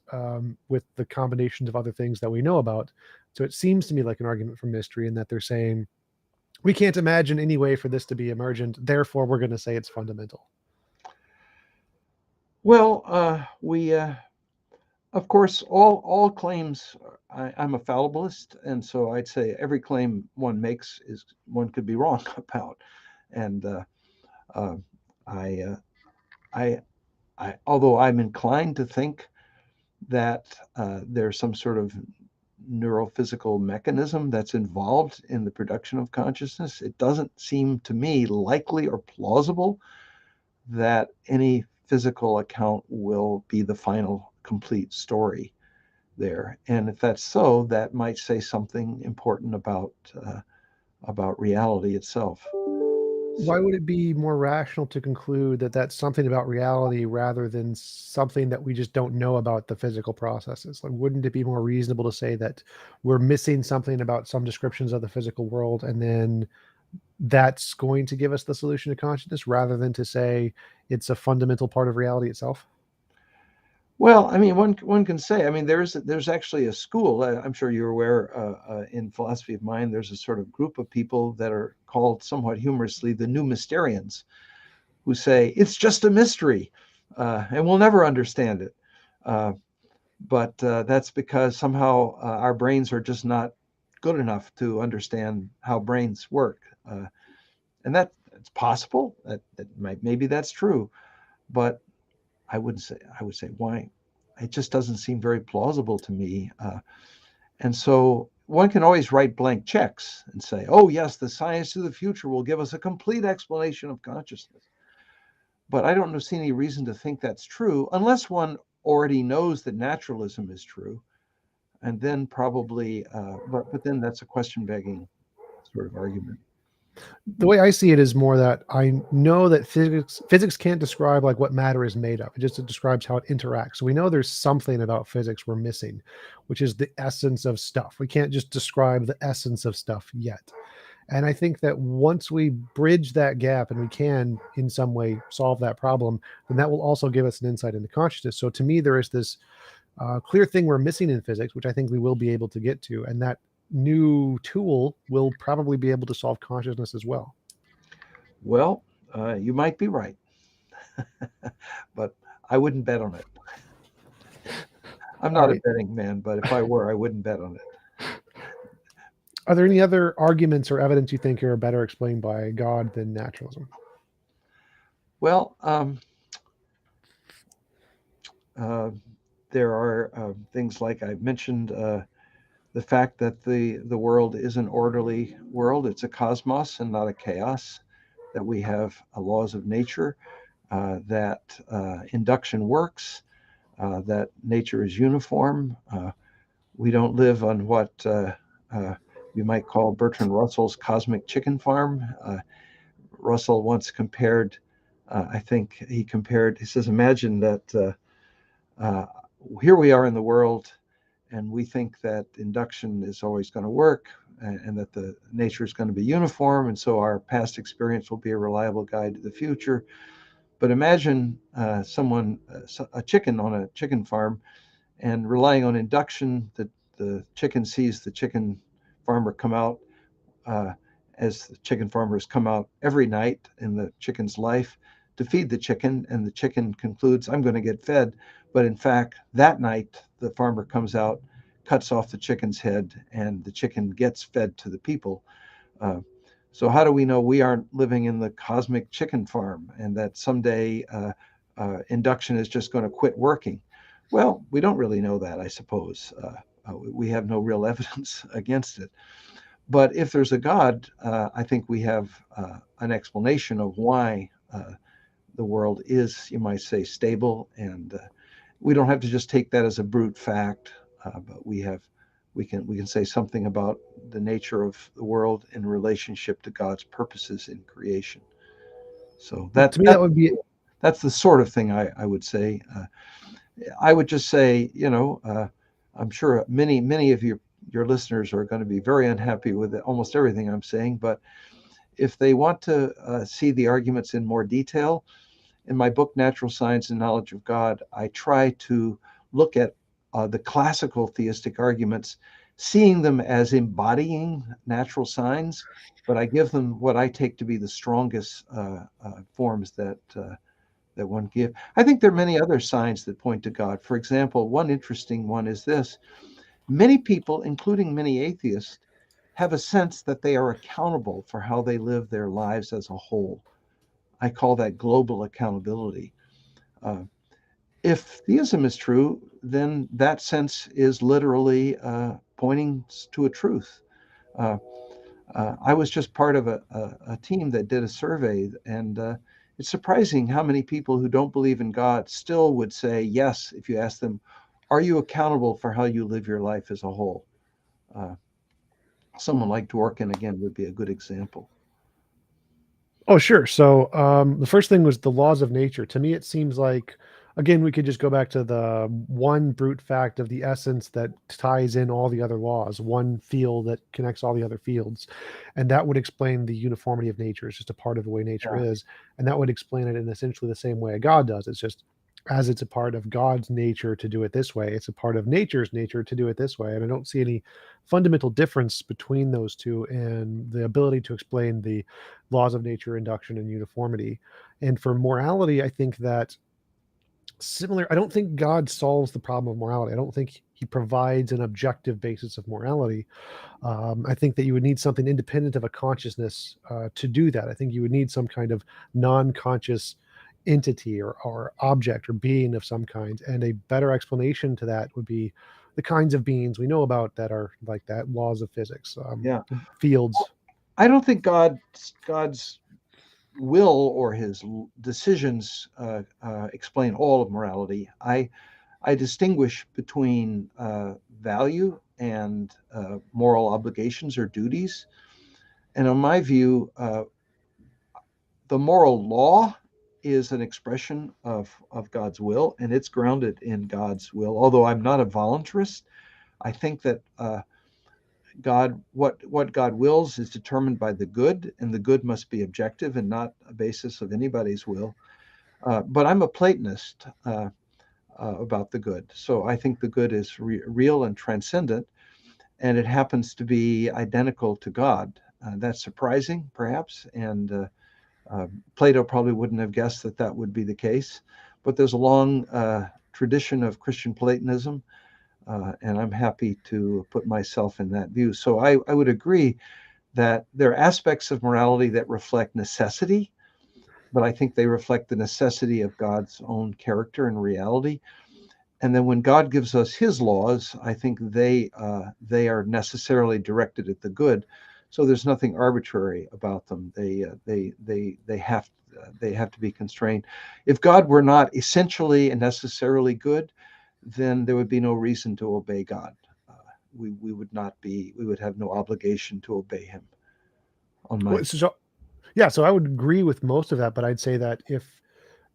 with the combinations of other things that we know about. So it seems to me like an argument for mystery in that they're saying we can't imagine any way for this to be emergent. Therefore, we're going to say it's fundamental. well, we of course, all claims. I'm a fallibilist, and so I'd say every claim one makes is one could be wrong about. And uh, I, uh, I, although I'm inclined to think that there's some sort of neurophysical mechanism that's involved in the production of consciousness, it doesn't seem to me likely or plausible that any physical account will be the final complete story there. And if that's so, that might say something important about reality itself. Why So, would it be more rational to conclude that that's something about reality rather than something that we just don't know about the physical processes? Like, wouldn't it be more reasonable to say that we're missing something about some descriptions of the physical world and then that's going to give us the solution to consciousness rather than to say it's a fundamental part of reality itself? Well, I mean, one can say, I mean, there's actually a school. I'm sure you're aware, in philosophy of mind. There's a sort of group of people that are called somewhat humorously the New Mysterians, who say it's just a mystery, and we'll never understand it. Uh, but that's because somehow our brains are just not good enough to understand how brains work, and that it's possible that maybe that's true, but I would say why it just doesn't seem very plausible to me. And so one can always write blank checks and say, oh, yes, the science of the future will give us a complete explanation of consciousness. But I don't see any reason to think that's true unless one already knows that naturalism is true. And then probably, but then that's a question begging sort of argument. The way I see it is more that I know that physics can't describe like what matter is made of. It describes how it interacts. So we know there's something about physics we're missing, which is the essence of stuff. We can't just describe the essence of stuff yet. And I think that once we bridge that gap and we can in some way solve that problem, then that will also give us an insight into consciousness. So to me, there is this clear thing we're missing in physics, which I think we will be able to get to. And that new tool will probably be able to solve consciousness as well. Well, you might be right, but I wouldn't bet on it. I'm All not a right. betting man, but if I were, I wouldn't bet on it. Are there any other arguments or evidence you think are better explained by God than naturalism? Well, uh, there are things like I mentioned, the fact that the world is an orderly world. It's a cosmos and not a chaos. That we have laws of nature. That induction works. That nature is uniform. We don't live on what you might call Bertrand Russell's cosmic chicken farm. Russell once compared, I think he says, imagine that uh, here we are in the world and we think that induction is always going to work and that the nature is going to be uniform. And so our past experience will be a reliable guide to the future. But imagine a chicken on a chicken farm and relying on induction that the chicken sees the chicken farmer come out uh, as the chicken farmers come out every night in the chicken's life to feed the chicken, and the chicken concludes, I'm going to get fed. But in fact, that night, the farmer comes out, cuts off the chicken's head, and the chicken gets fed to the people. Uh, so, how do we know we aren't living in the cosmic chicken farm and that someday induction is just going to quit working? Well, we don't really know that, I suppose. We have no real evidence against it. But if there's a God, I think we have an explanation of why the world is, you might say, stable, and we don't have to just take that as a brute fact. But we can say something about the nature of the world in relationship to God's purposes in creation. So To me, that would be that's the sort of thing I would say. I would just say, I'm sure many of your listeners are going to be very unhappy with almost everything I'm saying, but if they want to see the arguments in more detail, in my book, Natural Science and Knowledge of God, I try to look at the classical theistic arguments, seeing them as embodying natural signs, but I give them what I take to be the strongest forms that one give. I think there are many other signs that point to God. For example, one interesting one is this: many people, including many atheists, have a sense that they are accountable for how they live their lives as a whole. I call that global accountability. Uh, if theism is true, then that sense is literally pointing to a truth. Uh, I was just part of a team that did a survey, and it's surprising how many people who don't believe in God still would say yes if you ask them, are you accountable for how you live your life as a whole? Uh, Someone like Dworkin, again, would be a good example. Oh, sure. So the first thing was the laws of nature. To me, it seems like, again, we could just go back to the one brute fact of the essence that ties in all the other laws, one field that connects all the other fields. And that would explain the uniformity of nature. It's just a part of the way nature Yeah. is. And that would explain it in essentially the same way a God does. It's just as it's a part of God's nature to do it this way, it's a part of nature's nature to do it this way. And I don't see any fundamental difference between those two and the ability to explain the laws of nature, induction, and uniformity. And for morality, I think that I don't think God solves the problem of morality. I don't think he provides an objective basis of morality. I think that you would need something independent of a consciousness to do that. I think you would need some kind of non-conscious entity or object or being of some kind. And a better explanation to that would be the kinds of beings we know about that are like that, laws of physics, Yeah. fields. I don't think God's will or his decisions explain all of morality. I distinguish between value and moral obligations or duties. And in my view, the moral law is an expression of God's will, and it's grounded in God's will. Although I'm not a voluntarist, I think that what God wills is determined by the good, and the good must be objective and not a basis of anybody's will. But I'm a Platonist about the good. So I think the good is real and transcendent, and it happens to be identical to God. That's surprising, perhaps, and Plato probably wouldn't have guessed that that would be the case. But there's a long tradition of Christian Platonism, and I'm happy to put myself in that view. So I would agree that there are aspects of morality that reflect necessity, but I think they reflect the necessity of God's own character and reality. And then when God gives us his laws, I think they are necessarily directed at the good. So there's nothing arbitrary about them. They have to be constrained. If God were not essentially and necessarily good, then there would be no reason to obey God. We would have no obligation to obey him on my Well, view. so, yeah, so I would agree with most of that, but I'd say that if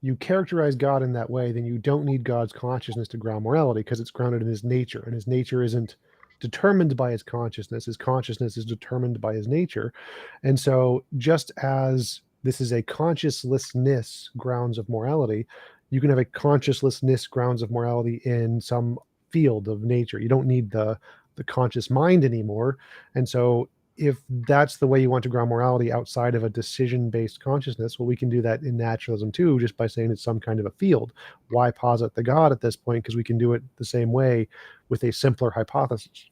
you characterize God in that way, then you don't need God's consciousness to ground morality because it's grounded in his nature, and his nature isn't determined by his consciousness. His consciousness is determined by his nature. And so, just as this is a consciouslessness grounds of morality, you can have a consciouslessness grounds of morality in some field of nature. You don't need the conscious mind anymore. And so if that's the way you want to ground morality outside of a decision-based consciousness, well, we can do that in naturalism too, just by saying it's some kind of a field. Why posit the God at this point? Because we can do it the same way with a simpler hypothesis.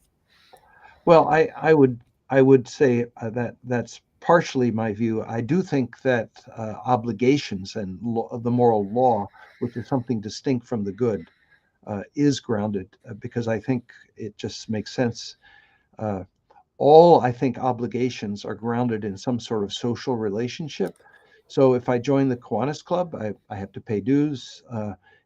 Well, I would say that that's partially my view. I do think that obligations and the moral law, which is something distinct from the good, is grounded because I think it just makes sense. Uh, all I think obligations are grounded in some sort of social relationship. So if I join the Kiwanis Club, I have to pay dues.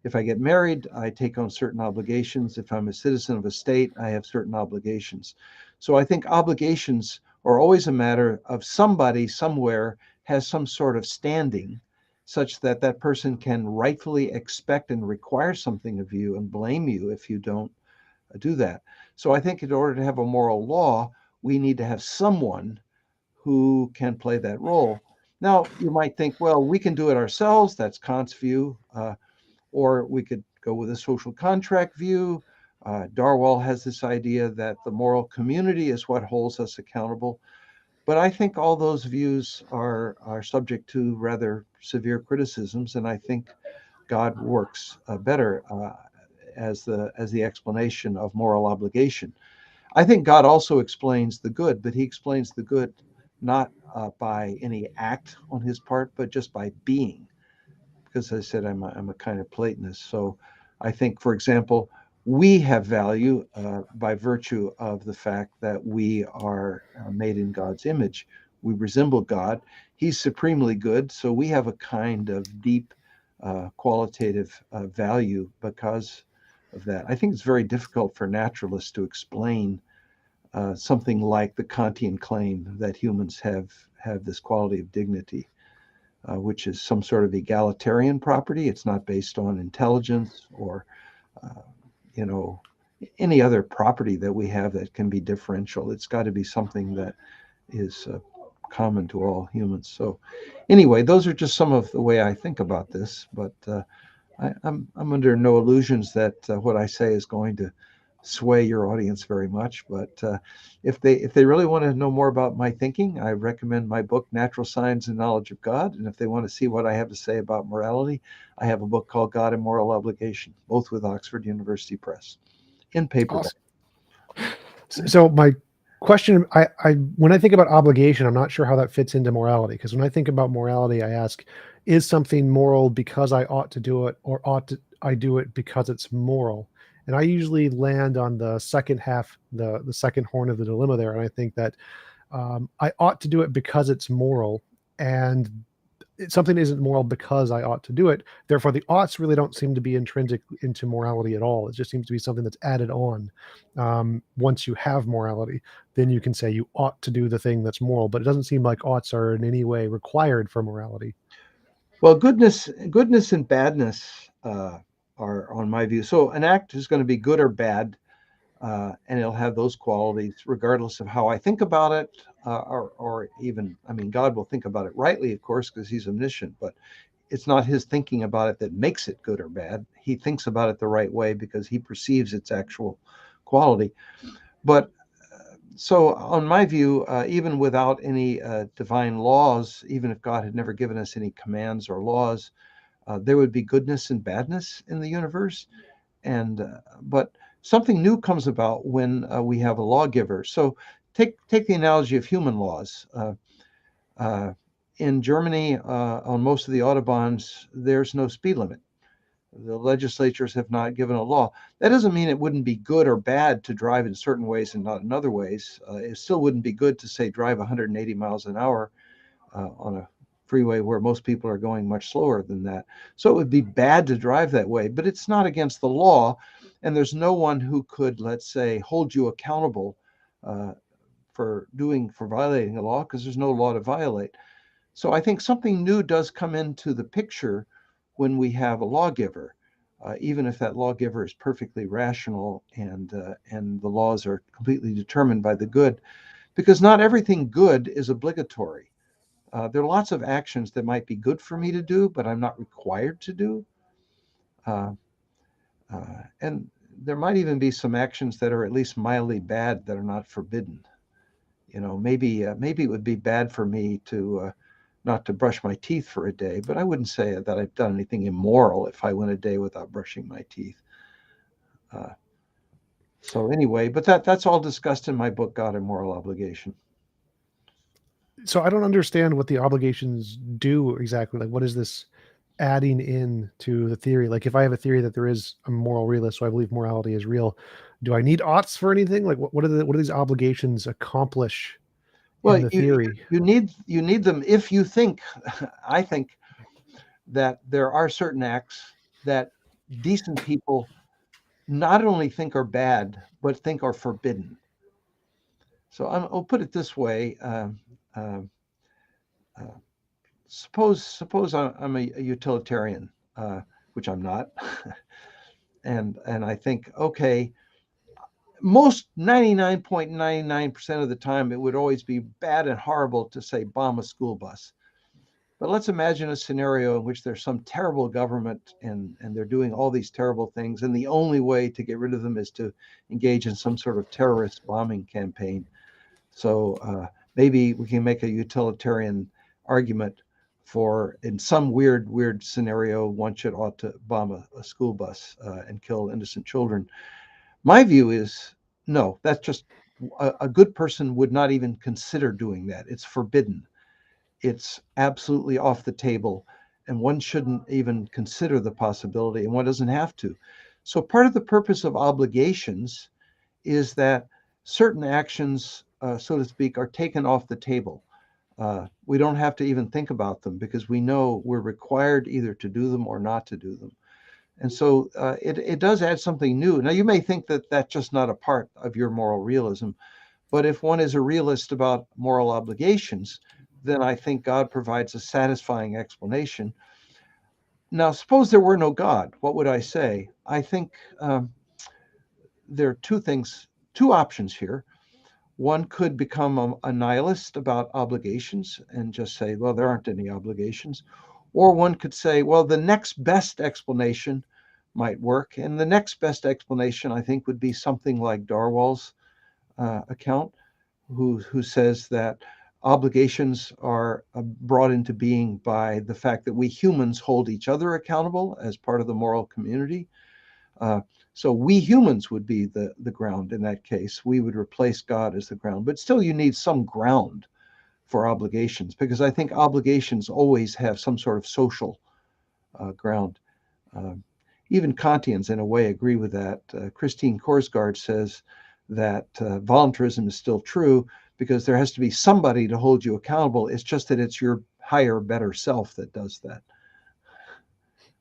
If I get married, I take on certain obligations. If I'm a citizen of a state, I have certain obligations. So I think obligations are always a matter of somebody somewhere has some sort of standing such that that person can rightfully expect and require something of you and blame you if you don't do that. So I think in order to have a moral law, we need to have someone who can play that role. Now, you might think, well, we can do it ourselves. That's Kant's view. Or we could go with a social contract view. Darwell has this idea that the moral community is what holds us accountable. But I think all those views are subject to rather severe criticisms, and I think God works better as the explanation of moral obligation. I think God also explains the good, but he explains the good not by any act on his part, but just by being. Because I said I'm a kind of Platonist. So I think, for example, we have value by virtue of the fact that we are made in God's image. We resemble God. He's supremely good. So we have a kind of deep qualitative value because of that. I think it's very difficult for naturalists to explain something like the Kantian claim that humans have this quality of dignity, which is some sort of egalitarian property. It's not based on intelligence or, uh, you know, any other property that we have that can be differential. It's got to be something that is common to all humans. So, anyway, those are just some of the way I think about this. But I'm under no illusions that what I say is going to sway your audience very much. But if they really want to know more about my thinking, I recommend my book, Natural Science and Knowledge of God. And if they want to see what I have to say about morality, I have a book called God and Moral Obligation, both with Oxford University Press, in paperback. Awesome. So my question, I when I think about obligation, I'm not sure how that fits into morality. Because when I think about morality, I ask, is something moral because I ought to do it, or I do it because it's moral? And I usually land on the second half, the second horn of the dilemma there. And I think that I ought to do it because it's moral, and something isn't moral because I ought to do it. Therefore, the oughts really don't seem to be intrinsic into morality at all. It just seems to be something that's added on. Once you have morality, then you can say you ought to do the thing that's moral, but it doesn't seem like oughts are in any way required for morality. Well, goodness and badness are on my view. So an act is going to be good or bad, and it'll have those qualities regardless of how I think about it, or even, I mean, God will think about it rightly, of course, because He's omniscient, but it's not His thinking about it that makes it good or bad. He thinks about it the right way because He perceives its actual quality. But so, on my view, even without any divine laws, even if God had never given us any commands or laws, there would be goodness and badness in the universe. And but something new comes about when we have a lawgiver. So take the analogy of human laws. Uh, in Germany, on most of the autobahns, there's no speed limit. The legislatures have not given a law. That doesn't mean it wouldn't be good or bad to drive in certain ways and not in other ways. It still wouldn't be good to say drive 180 miles an hour on a freeway where most people are going much slower than that. So it would be bad to drive that way, but it's not against the law. And there's no one who could, let's say, hold you accountable uh, for violating the law because there's no law to violate. So I think something new does come into the picture when we have a lawgiver, even if that lawgiver is perfectly rational and the laws are completely determined by the good, because not everything good is obligatory. There are lots of actions that might be good for me to do, but I'm not required to do. Uh, and there might even be some actions that are at least mildly bad that are not forbidden. Maybe it would be bad for me to not to brush my teeth for a day, but I wouldn't say that I've done anything immoral if I went a day without brushing my teeth. Uh, so anyway, but that's all discussed in my book, God and Moral Obligation. So I don't understand what the obligations do exactly. Like, what is this adding in to the theory? Like, if I have a theory that there is a moral realist, so I believe morality is real, do I need oughts for anything? Like, what do these obligations accomplish in Well, the you theory? you need them if you think. I think that there are certain acts that decent people not only think are bad, but think are forbidden. So I'll put it this way: uh, uh, suppose I'm a utilitarian, which I'm not, and I think, okay, most 99.99% of the time it would always be bad and horrible to say bomb a school bus. But let's imagine a scenario in which there's some terrible government and they're doing all these terrible things, and the only way to get rid of them is to engage in some sort of terrorist bombing campaign. So maybe we can make a utilitarian argument for, in some weird scenario, one should ought to bomb a school bus and kill innocent children. My view is no, that's just a good person would not even consider doing that. It's forbidden. It's absolutely off the table, and one shouldn't even consider the possibility, and one doesn't have to. So part of the purpose of obligations is that certain actions, so to speak, are taken off the table. We don't have to even think about them because we know we're required either to do them or not to do them. And so it does add something new. Now, you may think that that's just not a part of your moral realism, but if one is a realist about moral obligations, then I think God provides a satisfying explanation. Now, suppose there were no God, what would I say? I think there are two options here. One could become a nihilist about obligations and just say, well, there aren't any obligations. Or one could say, well, the next best explanation might work. And the next best explanation, I think, would be something like Darwall's account, who says that obligations are brought into being by the fact that we humans hold each other accountable as part of the moral community. So we humans would be the ground in that case. We would replace God as the ground. But still, you need some ground for obligations, because I think obligations always have some sort of social ground. Even Kantians, in a way, agree with that. Christine Korsgaard says that voluntarism is still true because there has to be somebody to hold you accountable. It's just that it's your higher, better self that does that,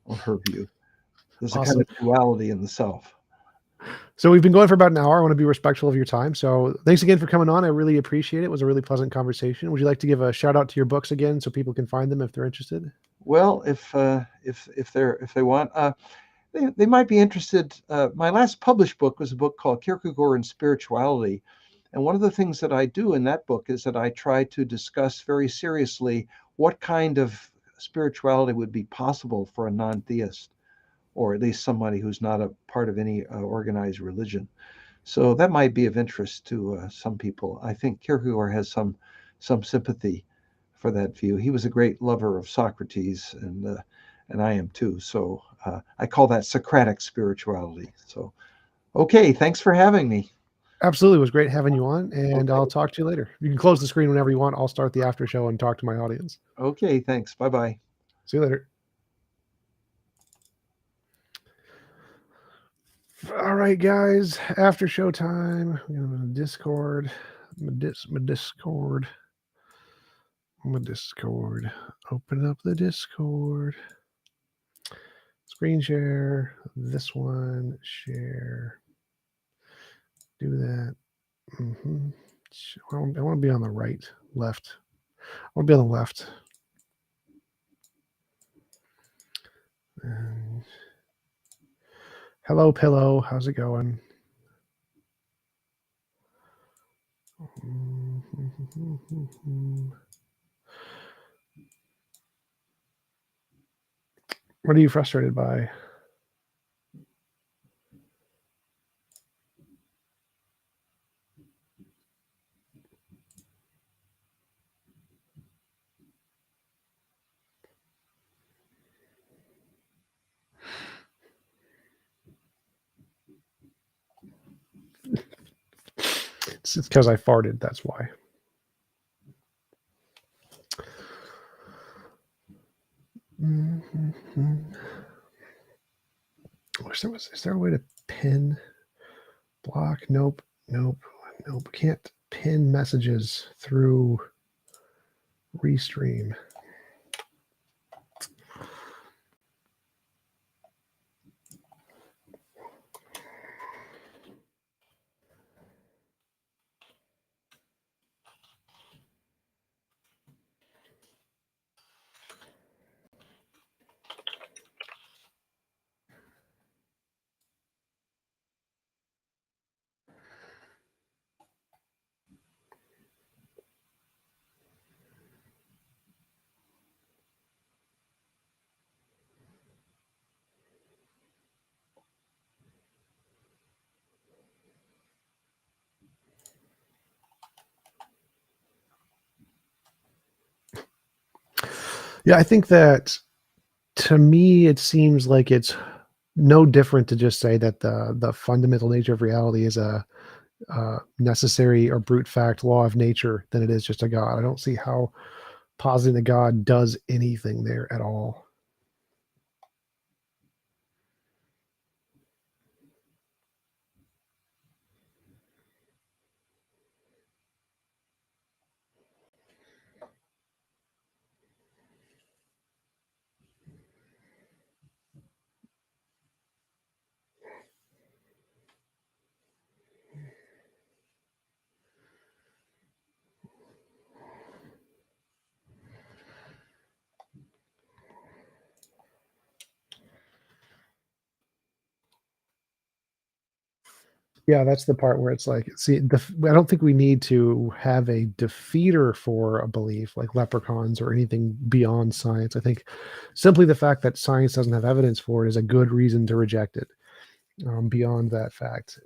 on her view. There's a kind Awesome. of duality in the self. So we've been going for about an hour. I want to be respectful of your time. So thanks again for coming on. I really appreciate it. It was a really pleasant conversation. Would you like to give a shout out to your books again so people can find them if they're interested? Well, if they want, they might be interested. My last published book was a book called Kierkegaard and Spirituality. And one of the things that I do in that book is that I try to discuss very seriously what kind of spirituality would be possible for a non-theist, or at least somebody who's not a part of any organized religion. So that might be of interest to some people. I think Kierkegaard has some sympathy for that view. He was a great lover of Socrates, and I am too. So I call that Socratic spirituality. So okay, thanks for having me. Absolutely. It was great having you on, and Okay, I'll talk to you later. You can close the screen whenever you want. I'll start the after show and talk to my audience. okay, thanks. Bye bye. See you later. All right, guys. After show time. Discord. My Discord. My Discord. Open up the Discord. Screen share. This one. Share. Do that. I want to be on the right, left. I want to be on the left. And hello, Pillow. How's it going? What are you frustrated by? It's because I farted. That's why. Is there a way to pin, block? Nope. Can't pin messages through Restream. Yeah, I think that to me, it seems like it's no different to just say that the fundamental nature of reality is a necessary or brute fact law of nature than it is just a God. I don't see how positing the God does anything there at all. Yeah, that's the part where it's like, see, I don't think we need to have a defeater for a belief like leprechauns or anything beyond science. I think simply the fact that science doesn't have evidence for it is a good reason to reject it. Beyond that fact,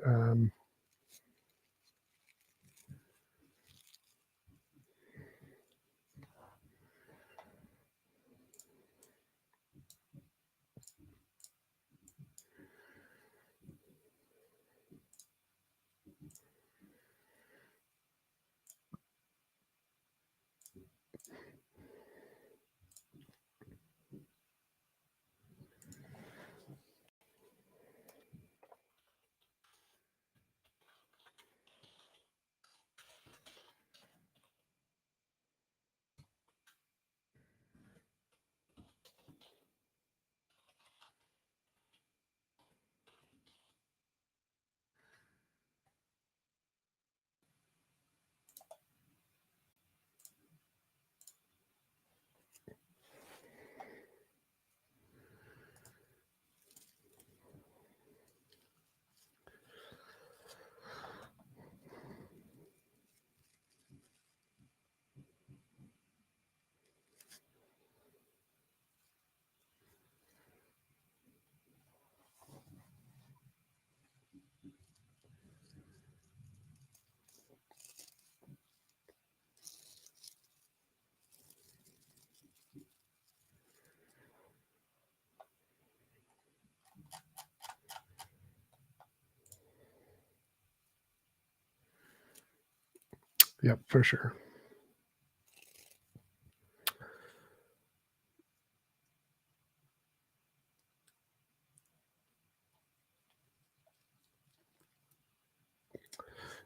yep, for sure.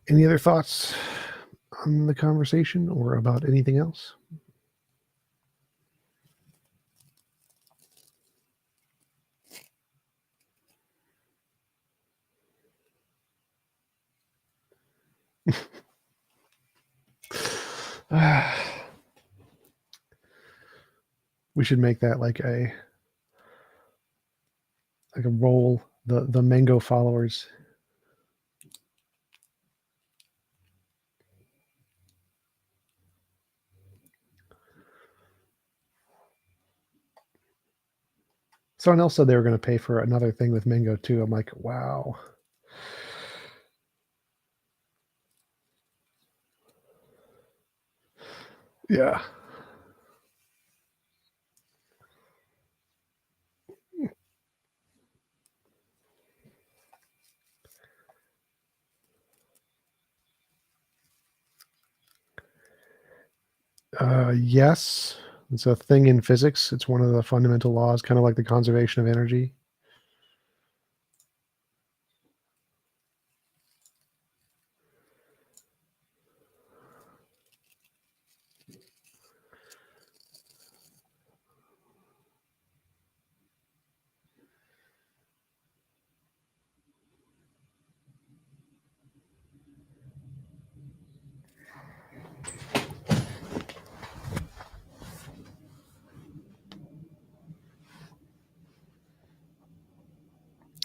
Any other thoughts on the conversation or about anything else? We should make that like a role. The Mango followers. Someone else said they were going to pay for another thing with Mango too. I'm like, wow. Yeah. Yes. It's a thing in physics. It's one of the fundamental laws, kind of like the conservation of energy.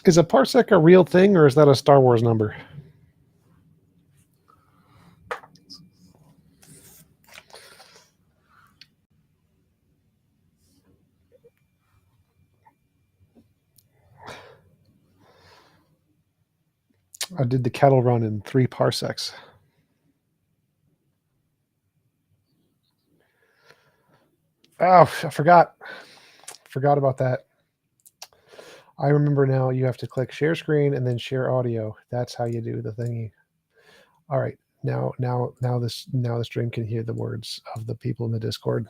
Is a parsec a real thing, or is that a Star Wars number? I did the cattle run in 3 parsecs. Oh, I forgot about that. I remember now. You have to click share screen and then share audio. That's how you do the thingy. All right, now the stream can hear the words of the people in the Discord.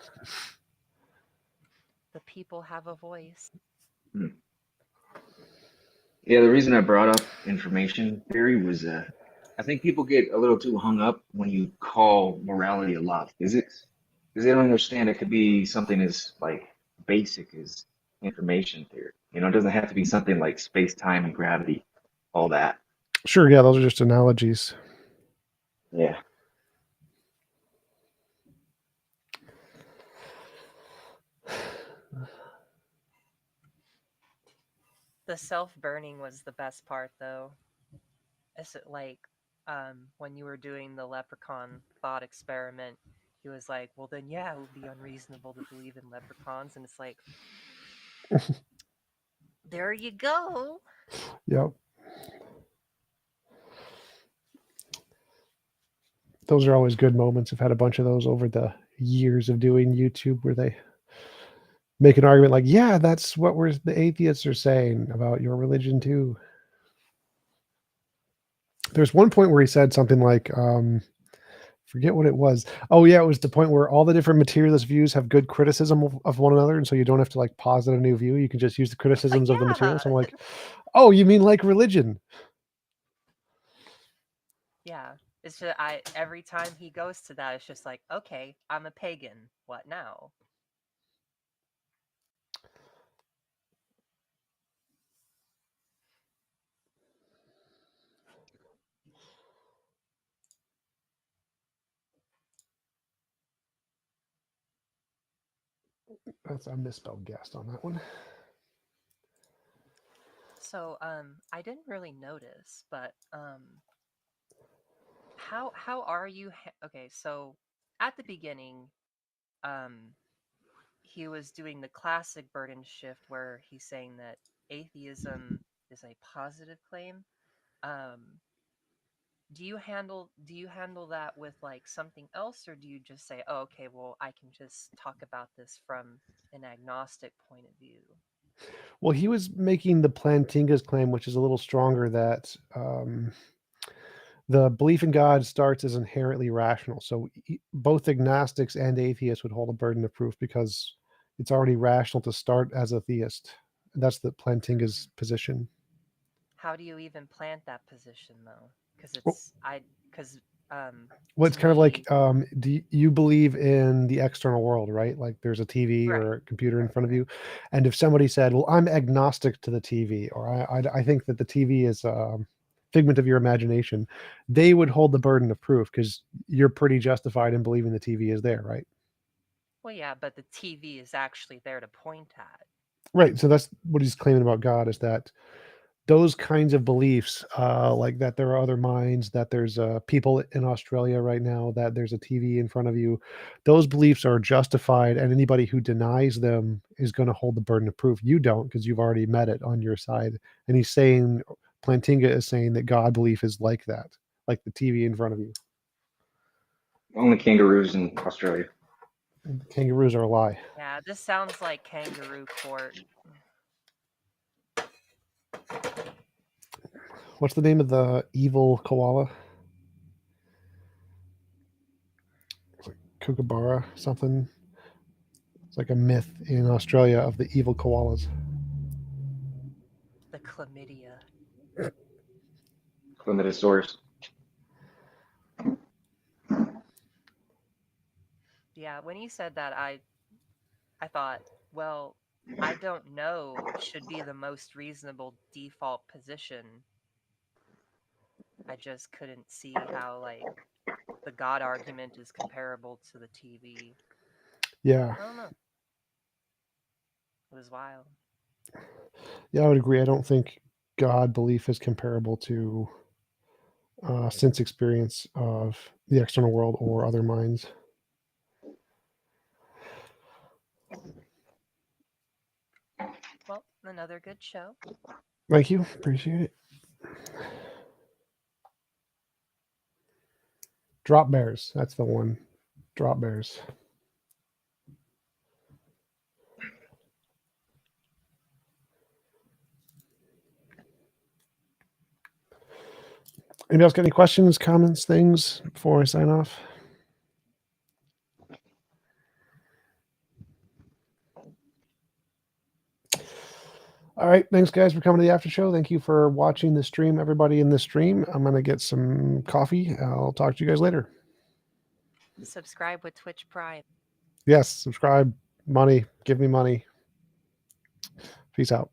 The people have a voice. Yeah, the reason I brought up information theory was I think people get a little too hung up when you call morality a law of physics because they don't understand it could be something as like basic as information theory. You know, it doesn't have to be something like space, time, and gravity, all that. Sure, yeah, those are just analogies. Yeah. The self-burning was the best part, though. Is it like when you were doing the leprechaun thought experiment? He was like, "Well, then, yeah, it would be unreasonable to believe in leprechauns," and it's like, there you go. Yep. Those are always good moments. I've had a bunch of those over the years of doing YouTube where they make an argument like, yeah, that's what the atheists are saying about your religion too. There's one point where he said something like, forget what it was. Oh yeah, it was the point where all the different materialist views have good criticism of one another, and so you don't have to like posit a new view. You can just use the criticisms of the material. So I'm like, oh, you mean like religion? Yeah. It's just every time he goes to that, it's just like, okay, I'm a pagan. What now? That's a misspelled guest on that one. So, I didn't really notice, but how are you? Okay, so at the beginning, um, he was doing the classic burden shift where he's saying that atheism is a positive claim. Um, do you handle that with like something else, or do you just say, oh, okay, well, I can just talk about this from an agnostic point of view? Well, he was making the Plantinga's claim, which is a little stronger, that the belief in God starts as inherently rational. So both agnostics and atheists would hold a burden of proof because it's already rational to start as a theist. That's the Plantinga's position. How do you even plant that position though? Because Well, to it's kind of like, me, do you believe in the external world, right? Like there's a TV right, or a computer in front of you. And if somebody said, well, I'm agnostic to the TV, or I think that the TV is a figment of your imagination, they would hold the burden of proof because you're pretty justified in believing the TV is there, right? well, yeah, but the TV is actually there to point at. Right. So that's what he's claiming about God, is that those kinds of beliefs, like that there are other minds, that there's people in Australia right now, that there's a TV in front of you, those beliefs are justified, and anybody who denies them is going to hold the burden of proof. You don't, because you've already met it on your side. And he's saying, Plantinga is saying that God belief is like that, like the TV in front of you. Only kangaroos in Australia. Kangaroos are a lie. Yeah, this sounds like kangaroo court. What's the name of the evil koala? It's like Kookaburra something. It's like a myth in Australia of the evil koalas. The chlamydia. Chlamydosaurus. Yeah, when you said that, I thought, well, I don't know should be the most reasonable default position. I just couldn't see how like the God argument is comparable to the TV. Yeah. I don't know. It was wild. Yeah, I would agree. I don't think God belief is comparable to sense experience of the external world or other minds. Well, another good show. Thank you. Appreciate it. Drop bears. That's the one. Drop bears. Anybody else got any questions, comments, things before I sign off? All right. Thanks, guys, for coming to the after show. Thank you for watching the stream, everybody in the stream. I'm going to get some coffee. I'll talk to you guys later. Subscribe with Twitch Prime. Yes. Subscribe. Money. Give me money. Peace out.